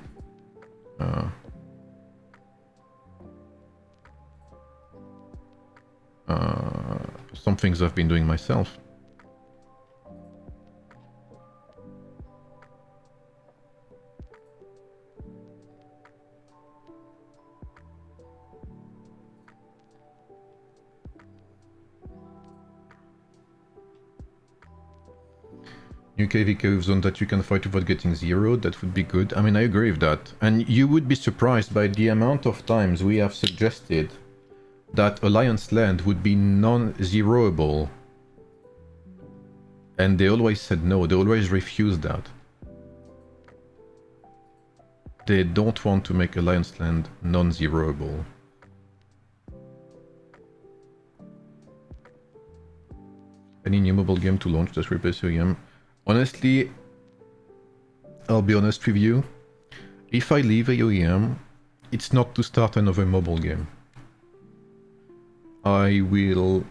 doing myself. New KV cave zone that you can fight without getting zeroed, that would be good. I mean, I agree with that. And you would be surprised by the amount of times we have suggested that Alliance land would be non-zeroable. And they always said no, they always refused that. They don't want to make Alliance land non-zeroable. Any new mobile game to launch that replace AoEM? Honestly, I'll be honest with you. If I leave AoEM, it's not to start another mobile game. I will...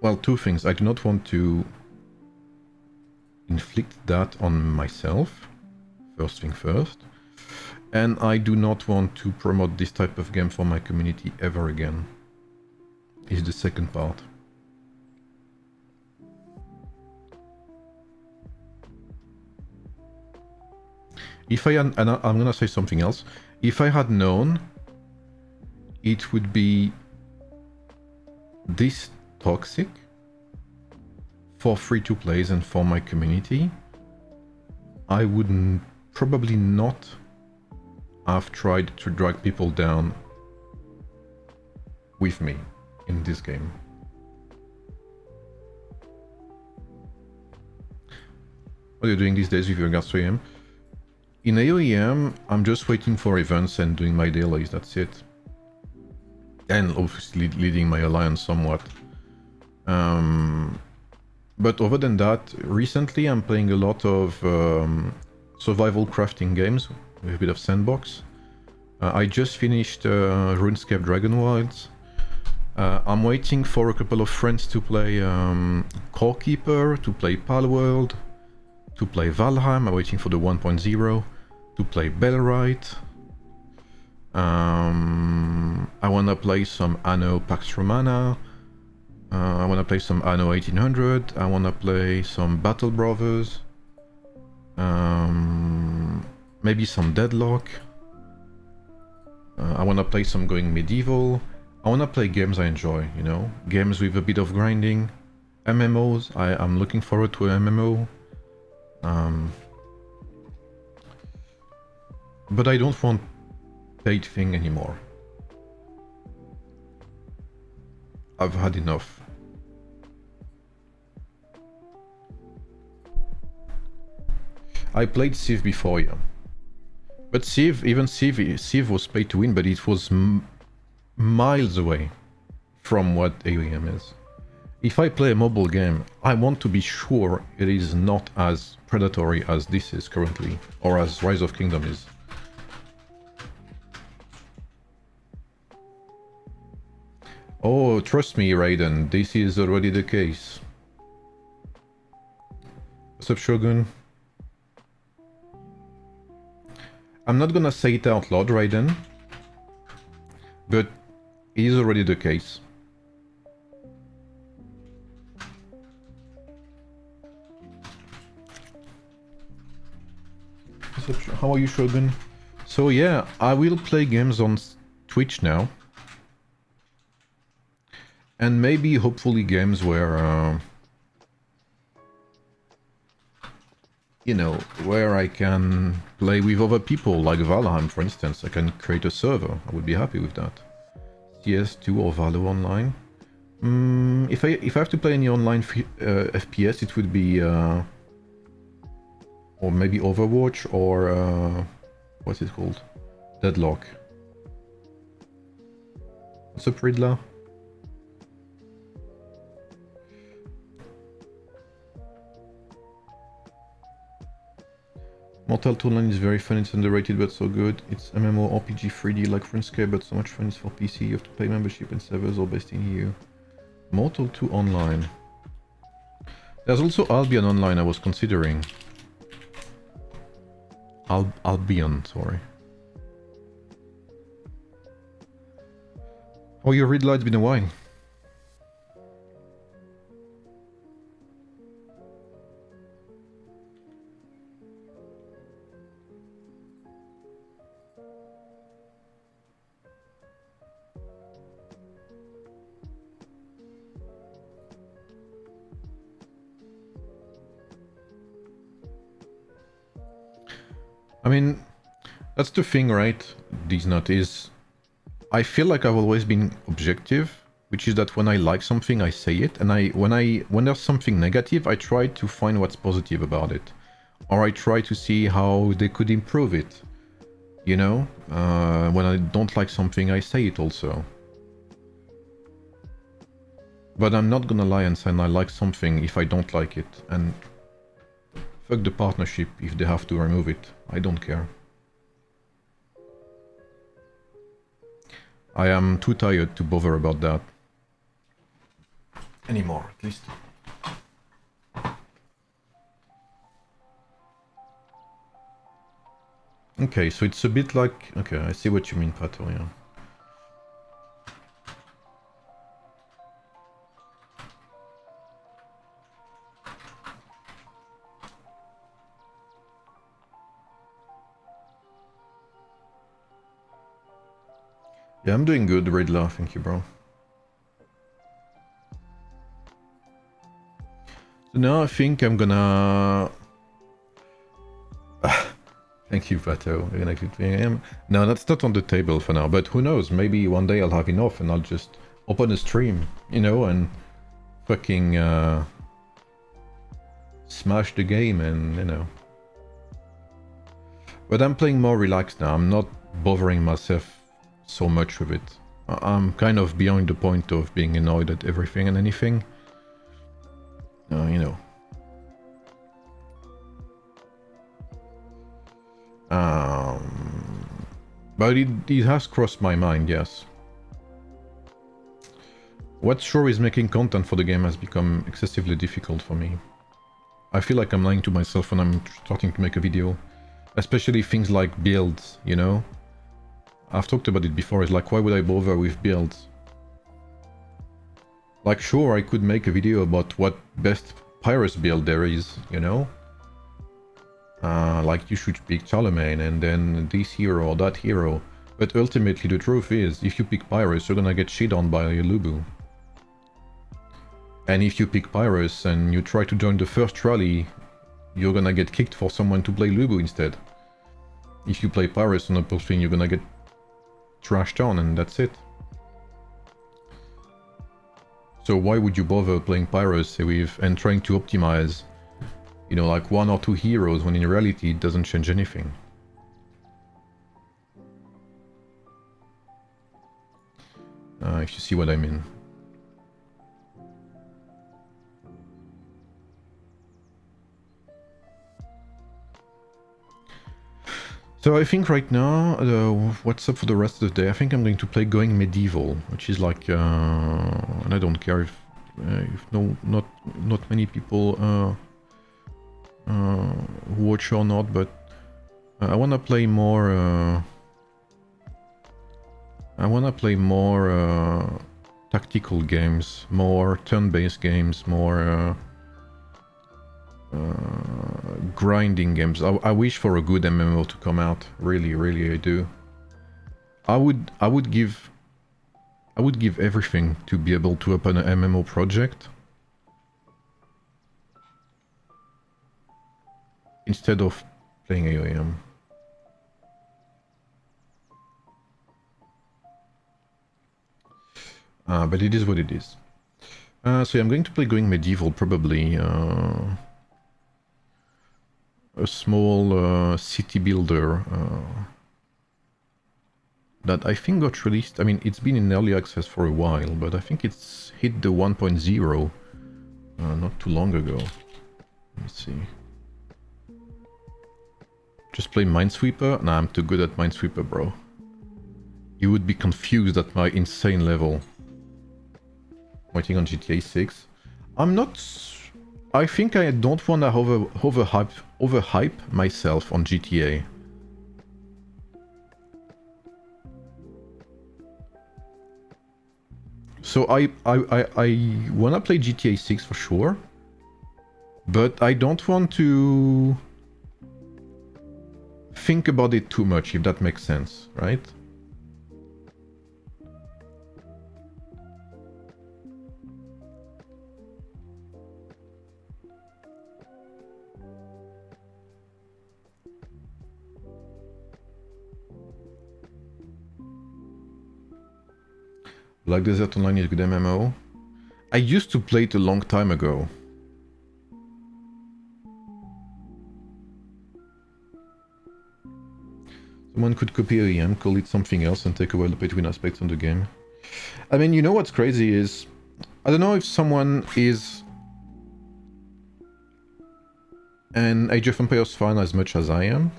Well, two things. I do not want to inflict that on myself, first thing first. And I do not want to promote this type of game for my community ever again. Is the second part. If I had, and I'm gonna say something else, if I had known it would be this toxic for free-to-plays and for my community, I would probably not have tried to drag people down with me in this game. What are you doing these days with regards to AoEM? In AoEM, I'm just waiting for events and doing my dailies, that's it. And obviously leading my alliance somewhat. But other than that, recently I'm playing a lot of survival crafting games with a bit of sandbox. I just finished RuneScape Dragon Wilds. I'm waiting for a couple of friends to play Core Keeper, to play Palworld, to play Valheim. I'm waiting for the 1.0, to play Bellwright. I wanna play some Anno Pax Romana. I wanna play some Anno 1800. I wanna play some Battle Brothers. Maybe some Deadlock. I wanna play some Going Medieval. I wanna play games I enjoy, you know? Games with a bit of grinding. MMOs. I'm looking forward to an MMO. But I don't want paid thing anymore. I've had enough. I played Civ before, yeah. But Civ was pay to win, but it was miles away from what AoEM is. If I play a mobile game, I want to be sure it is not as predatory as this is currently, or as Rise of Kingdom is. Oh, trust me, Raiden, this is already the case. What's up, Shogun? I'm not gonna say it out loud right then, but it is already the case. How are you, Shogun? So yeah, I will play games on Twitch now. And maybe, hopefully, games where, you know, where I can play with other people, like Valheim, for instance. I can create a server. I would be happy with that. CS2 or Valo online. If I have to play any online FPS, it would be, or maybe Overwatch or, what's it called? Deadlock. What's up, Riddler? Mortal 2 Online is very fun, it's underrated but so good. It's MMORPG 3D like RuneScape, but so much fun. It's for PC, you have to pay membership and servers or based in EU. Mortal 2 Online. There's also Albion Online I was considering. Albion, sorry. Oh, your red light's been a while. I mean, that's the thing, right? These not is, I feel like I've always been objective, which is that when I like something, I say it, and when there's something negative, I try to find what's positive about it, or I try to see how they could improve it. You know, when I don't like something, I say it also. But I'm not gonna lie and say I like something if I don't like it, and fuck the partnership if they have to remove it. I don't care. I am too tired to bother about that. Anymore, at least. Okay, so it's a bit like... Okay, I see what you mean, Pato, yeah. Yeah, I'm doing good, Riddler, thank you, bro. So now I think I'm gonna... Thank you, Pato. No, that's not on the table for now, but who knows, maybe one day I'll have enough and I'll just open a stream, you know, and fucking smash the game and, you know. But I'm playing more relaxed now, I'm not bothering myself so much with it. I'm kind of beyond the point of being annoyed at everything and anything. You know. But it has crossed my mind, yes. What sure is making content for the game has become excessively difficult for me. I feel like I'm lying to myself when I'm starting to make a video. Especially things like builds, you know? I've talked about it before, it's like, why would I bother with builds? Like, sure, I could make a video about what best Pyrus build there is, you know? Like, you should pick Charlemagne and then this hero or that hero. But ultimately, the truth is, if you pick Pyrus, you're gonna get shit on by Lubu. And if you pick Pyrus and you try to join the first rally, you're gonna get kicked for someone to play Lubu instead. If you play Pyrus on a posting, you're gonna get trashed on and that's it. So why would you bother playing Pyrus with and trying to optimize, you know, like one or two heroes when in reality it doesn't change anything? If you see what I mean. So I think right now, what's up for the rest of the day? I think I'm going to play Going Medieval, which is like, and I don't care if not many people watch or not, but I want to play more. I want to play more tactical games, more turn-based games, more grinding games. I wish for a good MMO to come out. Really, really, I do. I would give everything to be able to open an MMO project instead of playing AoEM. But it is what it is. So I'm going to play Going Medieval, probably. A small city builder that I think got released. I mean, it's been in early access for a while, but I think it's hit the 1.0 not too long ago. Let me see. Just play Minesweeper? Nah, I'm too good at Minesweeper, bro. You would be confused at my insane level. Waiting on GTA 6. I'm not... I think I don't want to overhype myself on GTA. So I want to play GTA 6 for sure. But I don't want to think about it too much, if that makes sense, right? Black Desert Online is a good MMO. I used to play it a long time ago. Someone could copy AoEM, call it something else, and take away the pay-to-win aspects on the game. I mean, you know what's crazy is... I don't know if someone is an Age of Empires fan as much as I am.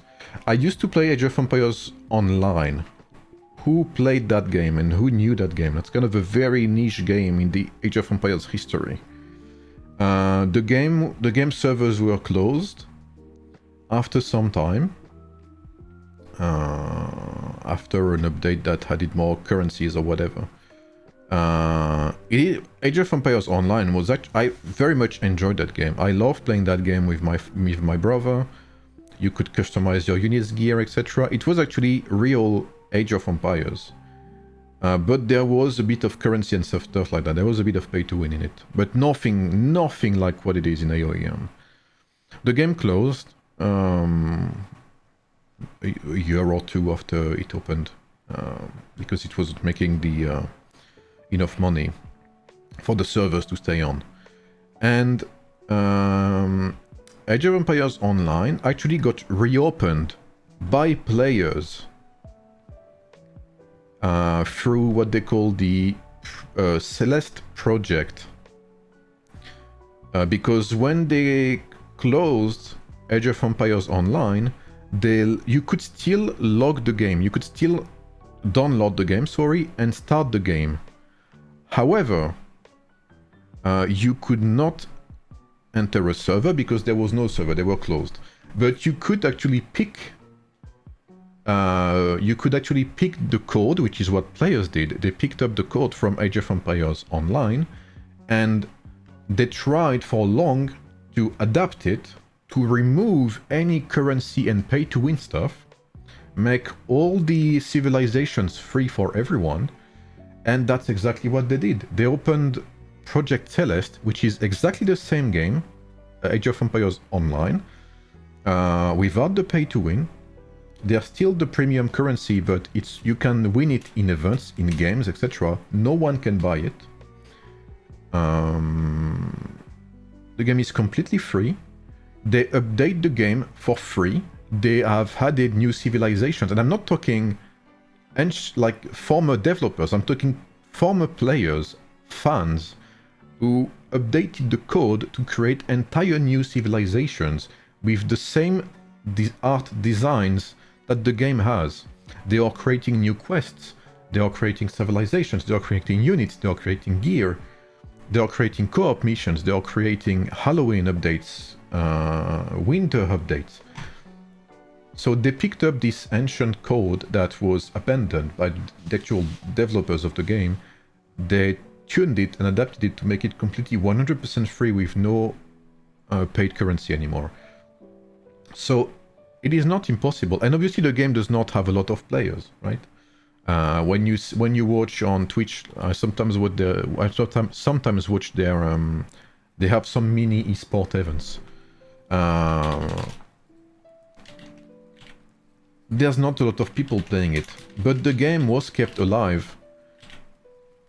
I used to play Age of Empires Online. Who played that game and who knew that game? That's kind of a very niche game in the Age of Empires history. The game servers were closed after some time. After an update that added more currencies or whatever. Age of Empires Online was I very much enjoyed that game. I love playing that game with my brother. You could customize your units, gear, etc. It was actually real Age of Empires. But there was a bit of currency and stuff like that. There was a bit of pay to win in it. But nothing like what it is in AoEM. The game closed a year or two after it opened. Because it wasn't making the enough money for the servers to stay on. And Age of Empires Online actually got reopened by players through what they call the Celeste project. Because when they closed Age of Empires Online, you could still log the game. You could still download the game, and start the game. However, you could not enter a server because there was no server, they were closed. But you could actually pick the code, which is what players did. They picked up the code from Age of Empires Online, and they tried for long to adapt it to remove any currency and pay-to-win stuff, make all the civilizations free for everyone, and that's exactly what they did. They opened Project Celeste, which is exactly the same game, Age of Empires Online, without the pay-to-win. There's still the premium currency, but you can win it in events, in games, etc. No one can buy it. The game is completely free. They update the game for free. They have added new civilizations, and I'm not talking like former developers. I'm talking former players, fans, who updated the code to create entire new civilizations with the same art designs that the game has. They are creating new quests. They are creating civilizations. They are creating units. They are creating gear. They are creating co-op missions. They are creating Halloween updates, winter updates. So they picked up this ancient code that was abandoned by the actual developers of the game. They tuned it and adapted it to make it completely 100% free with no paid currency anymore. So it is not impossible, and obviously the game does not have a lot of players, right? When you watch on Twitch, sometimes watch their they have some mini esport events. There's not a lot of people playing it, but the game was kept alive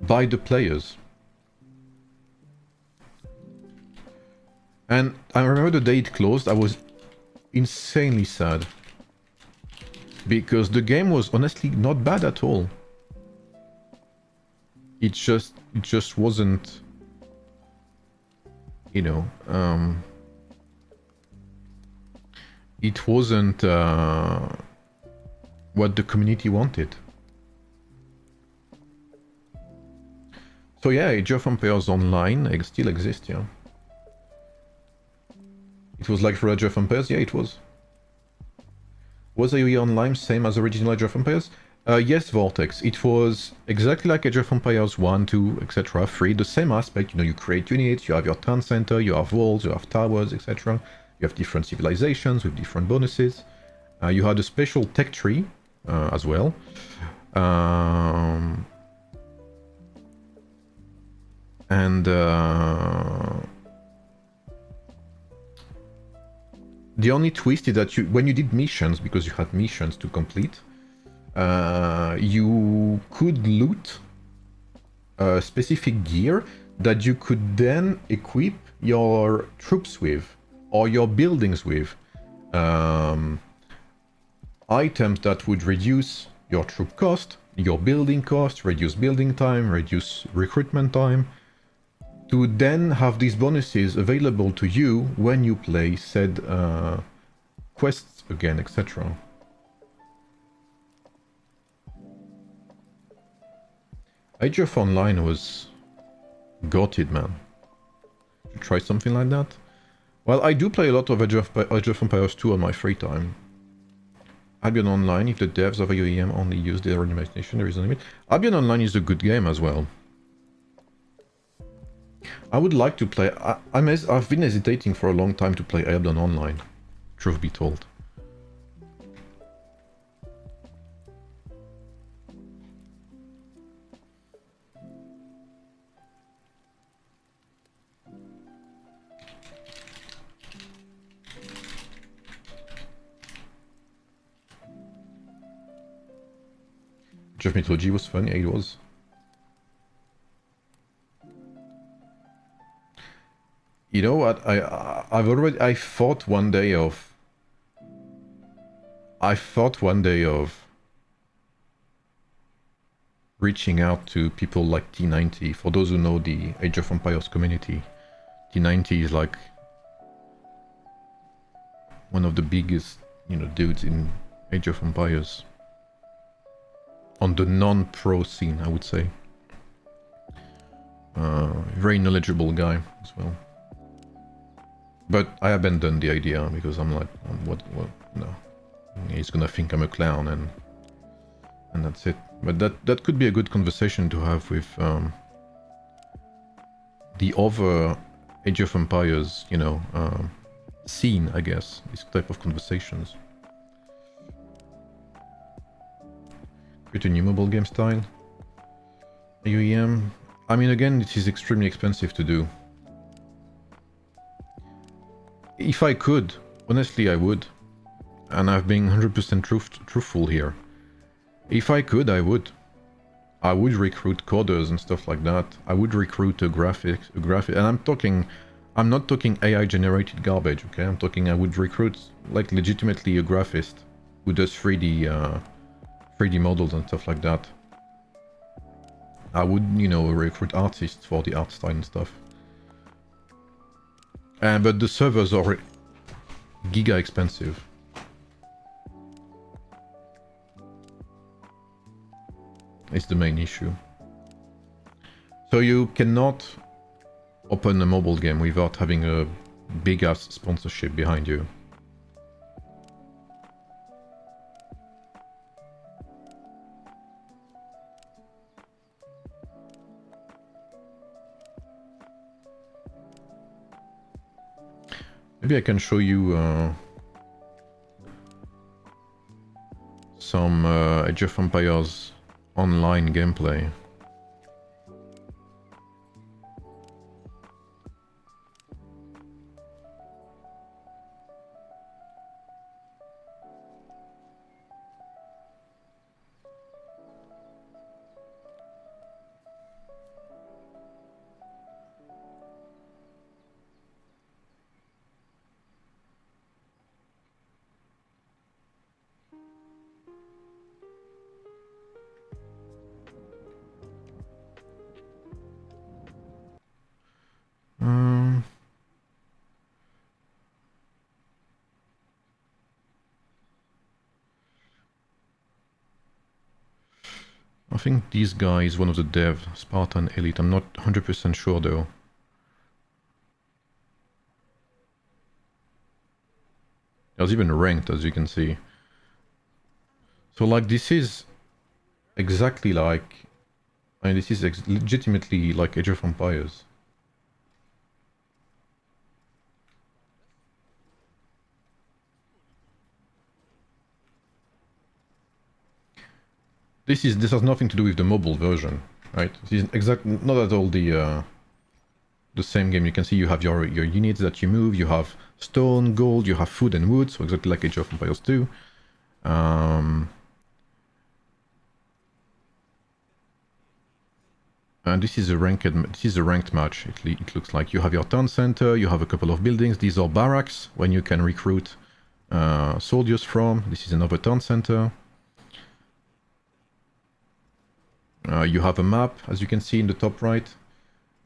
by the players. And I remember the day it closed, I was insanely sad. Because the game was honestly not bad at all. It just wasn't, you know, it wasn't what the community wanted. So yeah, Age of Empires Online still exists, yeah. It was like for Age of Empires, yeah, it was. Was AoE Online same as original Age of Empires? Yes, Vortex. It was exactly like Age of Empires 1, 2, etc. 3, the same aspect. You know, you create units, you have your town center, you have walls, you have towers, etc. You have different civilizations with different bonuses. You had a special tech tree as well. The only twist is that when you did missions, because you had missions to complete, you could loot specific gear that you could then equip your troops with, or your buildings with. Items that would reduce your troop cost, your building cost, reduce building time, reduce recruitment time, to then have these bonuses available to you when you play said quests again, etc. Age of Online was gutted, man. Should try something like that. Well, I do play a lot of Age of Empires 2 on my free time. Albion Online, if the devs of AoEM only use their imagination, there is a limit. Albion Online is a good game as well. I would like to play... I've been hesitating for a long time to play Albion Online, truth be told. Age of Mythology was fun, yeah, it was. You know what? I thought one day of reaching out to people like T90. For those who know the Age of Empires community, T90 is like one of the biggest, you know, dudes in Age of Empires. On the non-pro scene, I would say. Very knowledgeable guy as well. But I abandoned the idea because I'm like, what no. He's gonna think I'm a clown and that's it. But that could be a good conversation to have with the other Age of Empires, you know, scene, I guess. This type of conversations. Create a new mobile game style. AoEM. I mean, again, it is extremely expensive to do. If I could, honestly, I would. And I've been 100% truthful here. If I could, I would. I would recruit coders and stuff like that. I would recruit a graphic, and I'm not talking AI generated garbage, okay? I'm talking I would recruit like legitimately a graphist who does 3D models and stuff like that. I would, you know, recruit artists for the art style and stuff. But the servers are giga expensive. It's the main issue. So you cannot open a mobile game without having a big ass sponsorship behind you. Maybe I can show you some Age of Empires online gameplay. I think this guy is one of the dev, Spartan Elite. I'm not 100% sure though. There's even ranked, as you can see. So like this is exactly like, I mean, this is legitimately like Age of Empires. This has nothing to do with the mobile version, right? This is not at all the same game. You can see you have your units that you move. You have stone, gold. You have food and wood. So exactly like Age of Empires 2. And this is a ranked match. It looks like you have your town center. You have a couple of buildings. These are barracks when you can recruit soldiers from. This is another town center. You have a map, as you can see in the top right.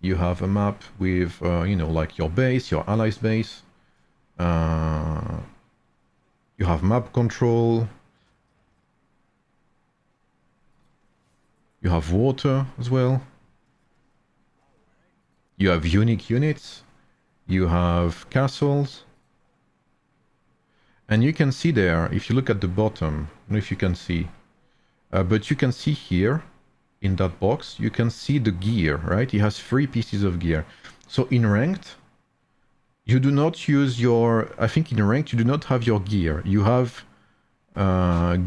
You have a map with, you know, like your base, your allies' base. You have map control. You have water as well. You have unique units. You have castles. And you can see there, if you look at the bottom, I don't know if you can see, but you can see here, in that box, you can see the gear, right? It has 3 pieces of gear. So in ranked, you do not use your... I think in ranked, you do not have your gear. You have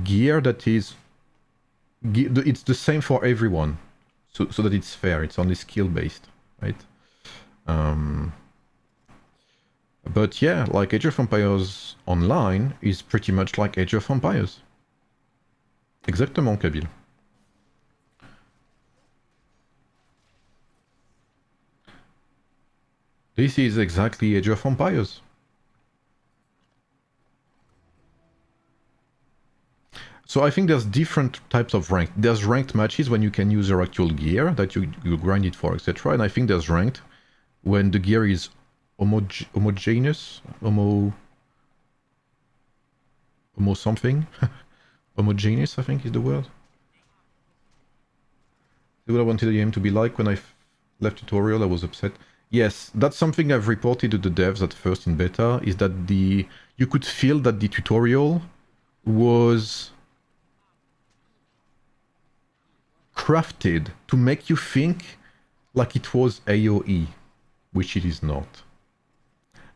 gear that is... It's the same for everyone. So that it's fair. It's only skill-based, right? But yeah, like Age of Empires Online is pretty much like Age of Empires. Exactement, Kabil. This is exactly Age of Empires. So I think there's different types of ranked. There's ranked matches when you can use your actual gear that you grind it for, etc. And I think there's ranked when the gear is homogeneous, homo something. Homogeneous, I think is the word. See what I wanted the game to be like when I left tutorial. I was upset. Yes, that's something I've reported to the devs at first in beta, is that you could feel that the tutorial was crafted to make you think like it was AoE, which it is not.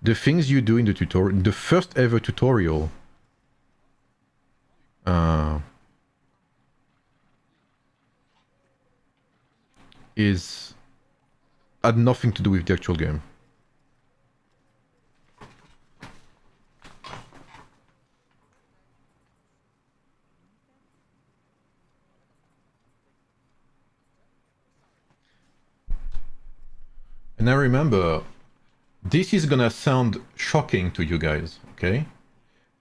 The things you do in the tutorial, the first ever tutorial, had nothing to do with the actual game. And I remember, this is gonna sound shocking to you guys, okay?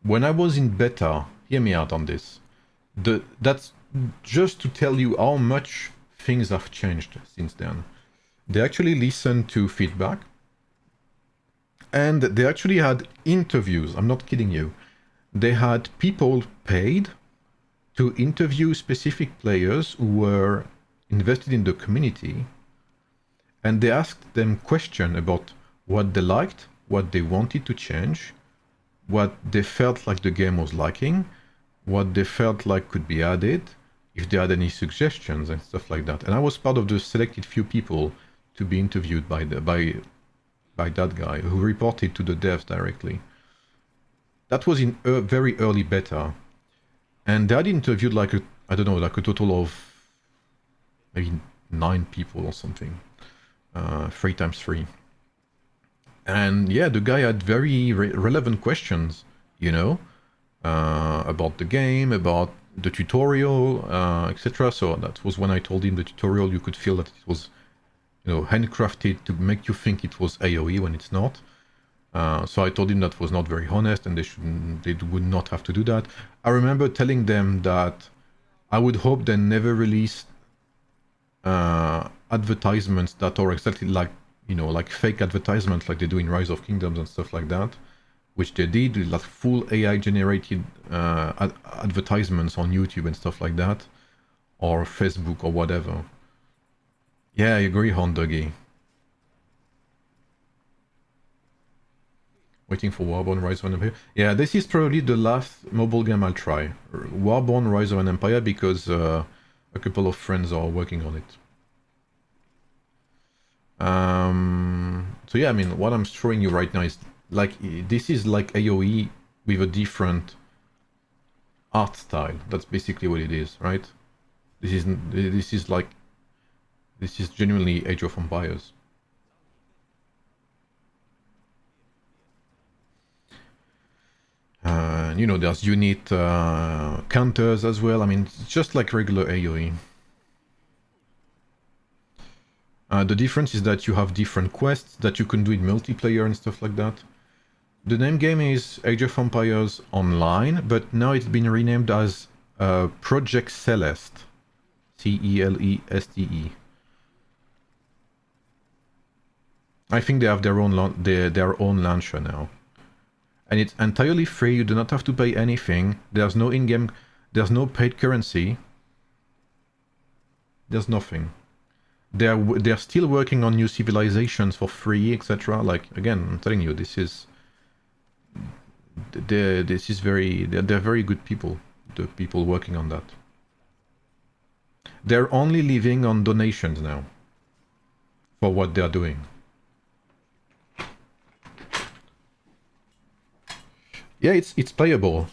When I was in beta, hear me out on this. That's just to tell you how much things have changed since then. They actually listened to feedback, and they actually had interviews. I'm not kidding you. They had people paid to interview specific players who were invested in the community, and they asked them questions about what they liked, what they wanted to change, what they felt like the game was lacking, what they felt like could be added, if they had any suggestions and stuff like that. And I was part of the selected few people to be interviewed by by that guy who reported to the devs directly. That was in very early beta, and they had interviewed like I don't know, like a total of maybe 9 people or something, 3 times 3. And yeah, the guy had very relevant questions, you know, about the game, about the tutorial, etc. So that was when I told him the tutorial, you could feel that it was, you know, handcrafted to make you think it was AoE when it's not. So I told him that was not very honest, and they would not have to do that. I remember telling them that I would hope they never release advertisements that are exactly like, you know, like fake advertisements like they do in Rise of Kingdoms and stuff like that, which they did, like full AI generated advertisements on YouTube and stuff like that, or Facebook or whatever. Yeah, I agree, Honduggy. Waiting for Warborn Rise of an Empire. Yeah, this is probably the last mobile game I'll try. Warborn Rise of an Empire, because a couple of friends are working on it. So yeah, I mean, what I'm showing you right now is like, this is like AoE with a different art style. That's basically what it is, right? This is genuinely Age of Empires. You know, there's unit counters as well. I mean, it's just like regular AoE. The difference is that you have different quests that you can do in multiplayer and stuff like that. The name game is Age of Empires Online, but now it's been renamed as Project Celeste. Celeste. I think they have their own launcher now. And it's entirely free, you do not have to pay anything. There's no in-game, there's no paid currency. There's nothing. They're still working on new civilizations for free, etc. Like, again, I'm telling you, they're very good people, the people working on that. They're only living on donations now for what they're doing. Yeah, it's playable,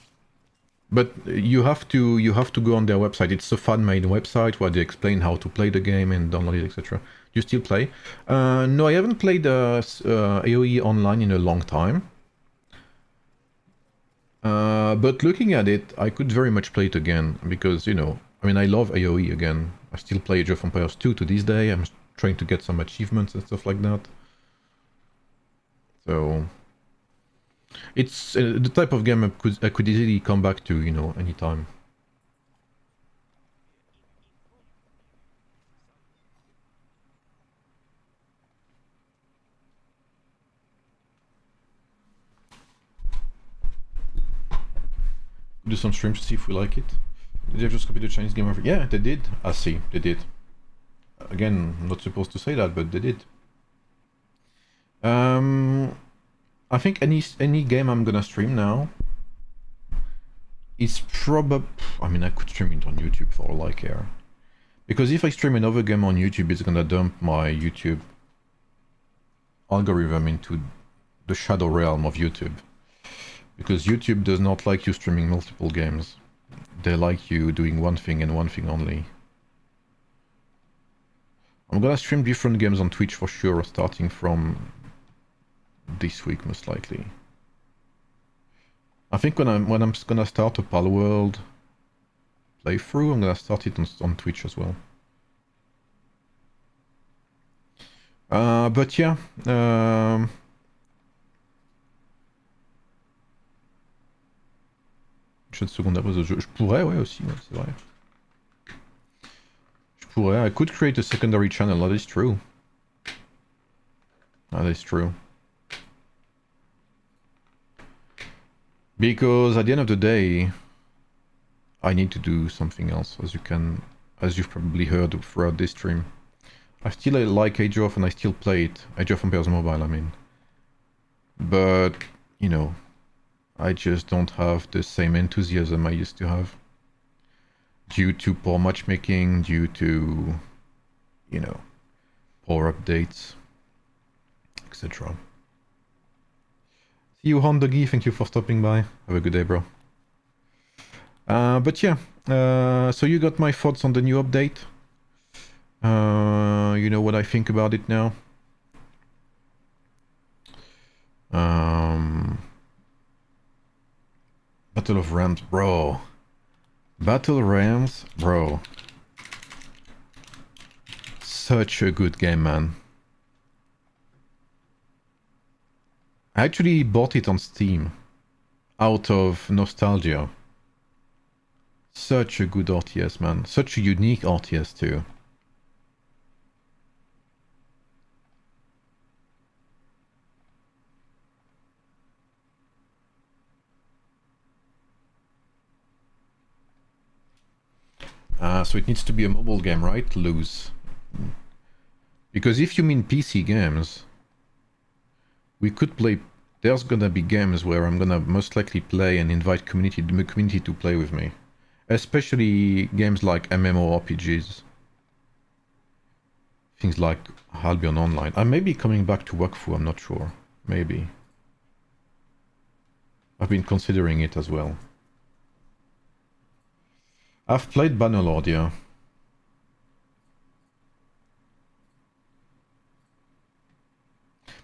but you have to go on their website. It's a fan-made website where they explain how to play the game and download it, etc. You still play? No, I haven't played AoE online in a long time. But looking at it, I could very much play it again, because, you know, I mean, I love AoE again. I still play Age of Empires 2 to this day. I'm trying to get some achievements and stuff like that. So it's the type of game I could easily come back to, you know, anytime. Do some streams to see if we like it. Did they just copy the Chinese game over? Yeah, they did. I see, they did. Again, I'm not supposed to say that, but they did. I think any game I'm gonna stream now is probably... I mean, I could stream it on YouTube for all I care. Because if I stream another game on YouTube, it's gonna dump my YouTube algorithm into the shadow realm of YouTube. Because YouTube does not like you streaming multiple games. They like you doing one thing and one thing only. I'm gonna stream different games on Twitch for sure, starting from this week most likely. I think when I'm gonna start a Palworld playthrough, I'm gonna start it on Twitch as well. But yeah, Une seconde après ce jeu. Je pourrais, ouais, aussi, ouais, c'est vrai. Je pourrais. I could create a secondary channel, that is true. That is true. Because at the end of the day, I need to do something else, as you've probably heard throughout this stream. I still like Age of, and I still play it. Age of Empires Mobile, I mean. But, you know, I just don't have the same enthusiasm I used to have. Due to poor matchmaking, due to, you know, poor updates, etc. See you, Hondogi. Thank you for stopping by. Have a good day, bro. But yeah, so you got my thoughts on the new update. You know what I think about it now. Battle of Rams, bro. Battle Rams, bro. Such a good game, man. I actually bought it on Steam. Out of nostalgia. Such a good RTS, man. Such a unique RTS, too. So it needs to be a mobile game, right? Lose. Because if you mean PC games, we could play... There's gonna be games where I'm gonna most likely play and invite the community to play with me. Especially games like MMORPGs. Things like Albion Online. I may be coming back to Wakfu, I'm not sure. Maybe. I've been considering it as well. I've played Bannerlord, yeah.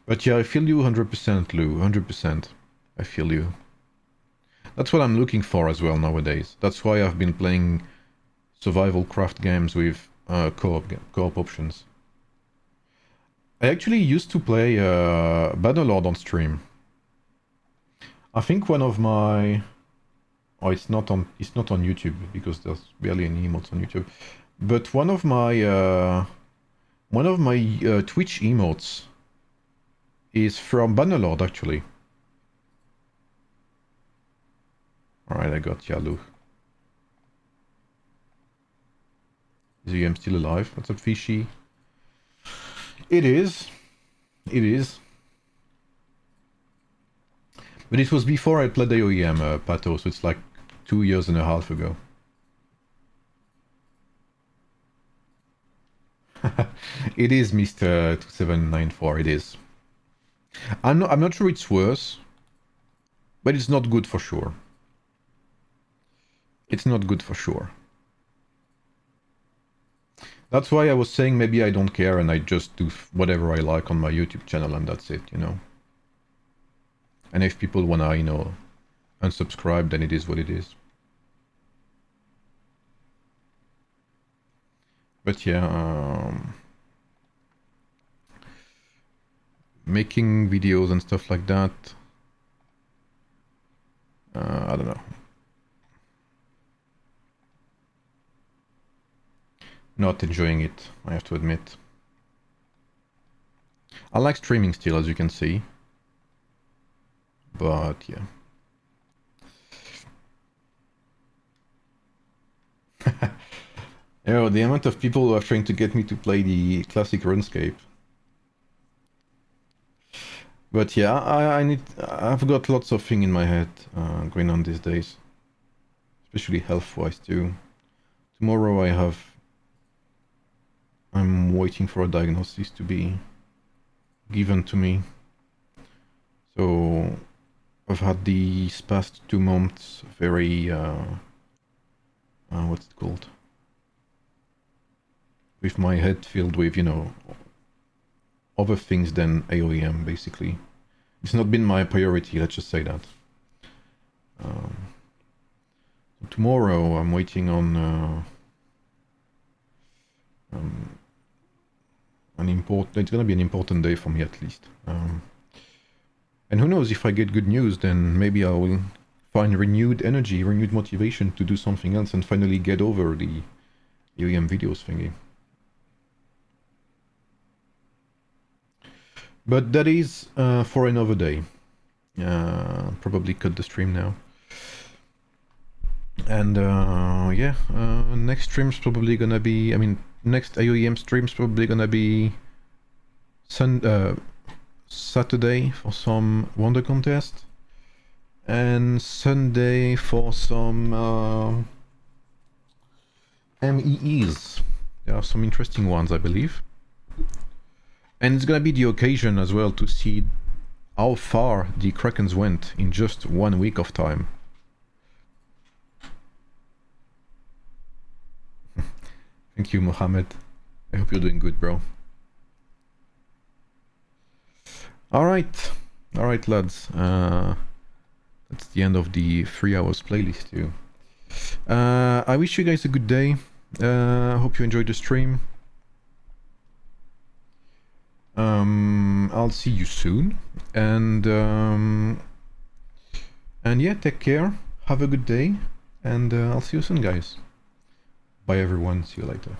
But yeah, I feel you 100%, Lou. 100%. I feel you. That's what I'm looking for as well nowadays. That's why I've been playing survival craft games with co-op options. I actually used to play Bannerlord on stream. I think one of my... Oh, it's not on YouTube because there's barely any emotes on YouTube. But one of my Twitch emotes is from Bannerlord, actually. Alright, I got Yalu. Is the game still alive? What's up, Fishy? It is. It is. But it was before I played AoEM, Pato, so it's like 2.5 years ago. It is, Mr. 2794, it is. I'm not sure it's worse, but it's not good for sure. It's not good for sure. That's why I was saying maybe I don't care and I just do whatever I like on my YouTube channel and that's it, you know. And if people wanna, you know, unsubscribe, then it is what it is. But yeah, making videos and stuff like that, I don't know. Not enjoying it, I have to admit. I like streaming still, as you can see. But yeah. You know, the amount of people who are trying to get me to play the classic RuneScape. But yeah, I've got lots of things in my head going on these days. Especially health-wise too. Tomorrow I'm waiting for a diagnosis to be given to me. So I've had these past 2 months very what's it called? With my head filled with, you know, other things than AoEM, basically. It's not been my priority, let's just say that. Tomorrow I'm waiting on it's gonna be an important day for me at least. And who knows, if I get good news, then maybe I will find renewed energy, renewed motivation to do something else and finally get over the AoEM videos thingy. But that is for another day. Probably cut the stream now. And yeah, next stream's probably gonna be, I mean, next AoEM stream's probably gonna be Saturday for some Wonder Contest. And Sunday for some MEEs. There are some interesting ones, I believe. And it's gonna be the occasion as well to see how far the Krakens went in just 1 week of time. Thank you, Mohammed. I hope you're doing good, bro. Alright, lads. That's the end of the 3 hours playlist too. I wish you guys a good day. Hope you enjoyed the stream. I'll see you soon, and yeah, take care. Have a good day, and I'll see you soon, guys. Bye, everyone. See you later.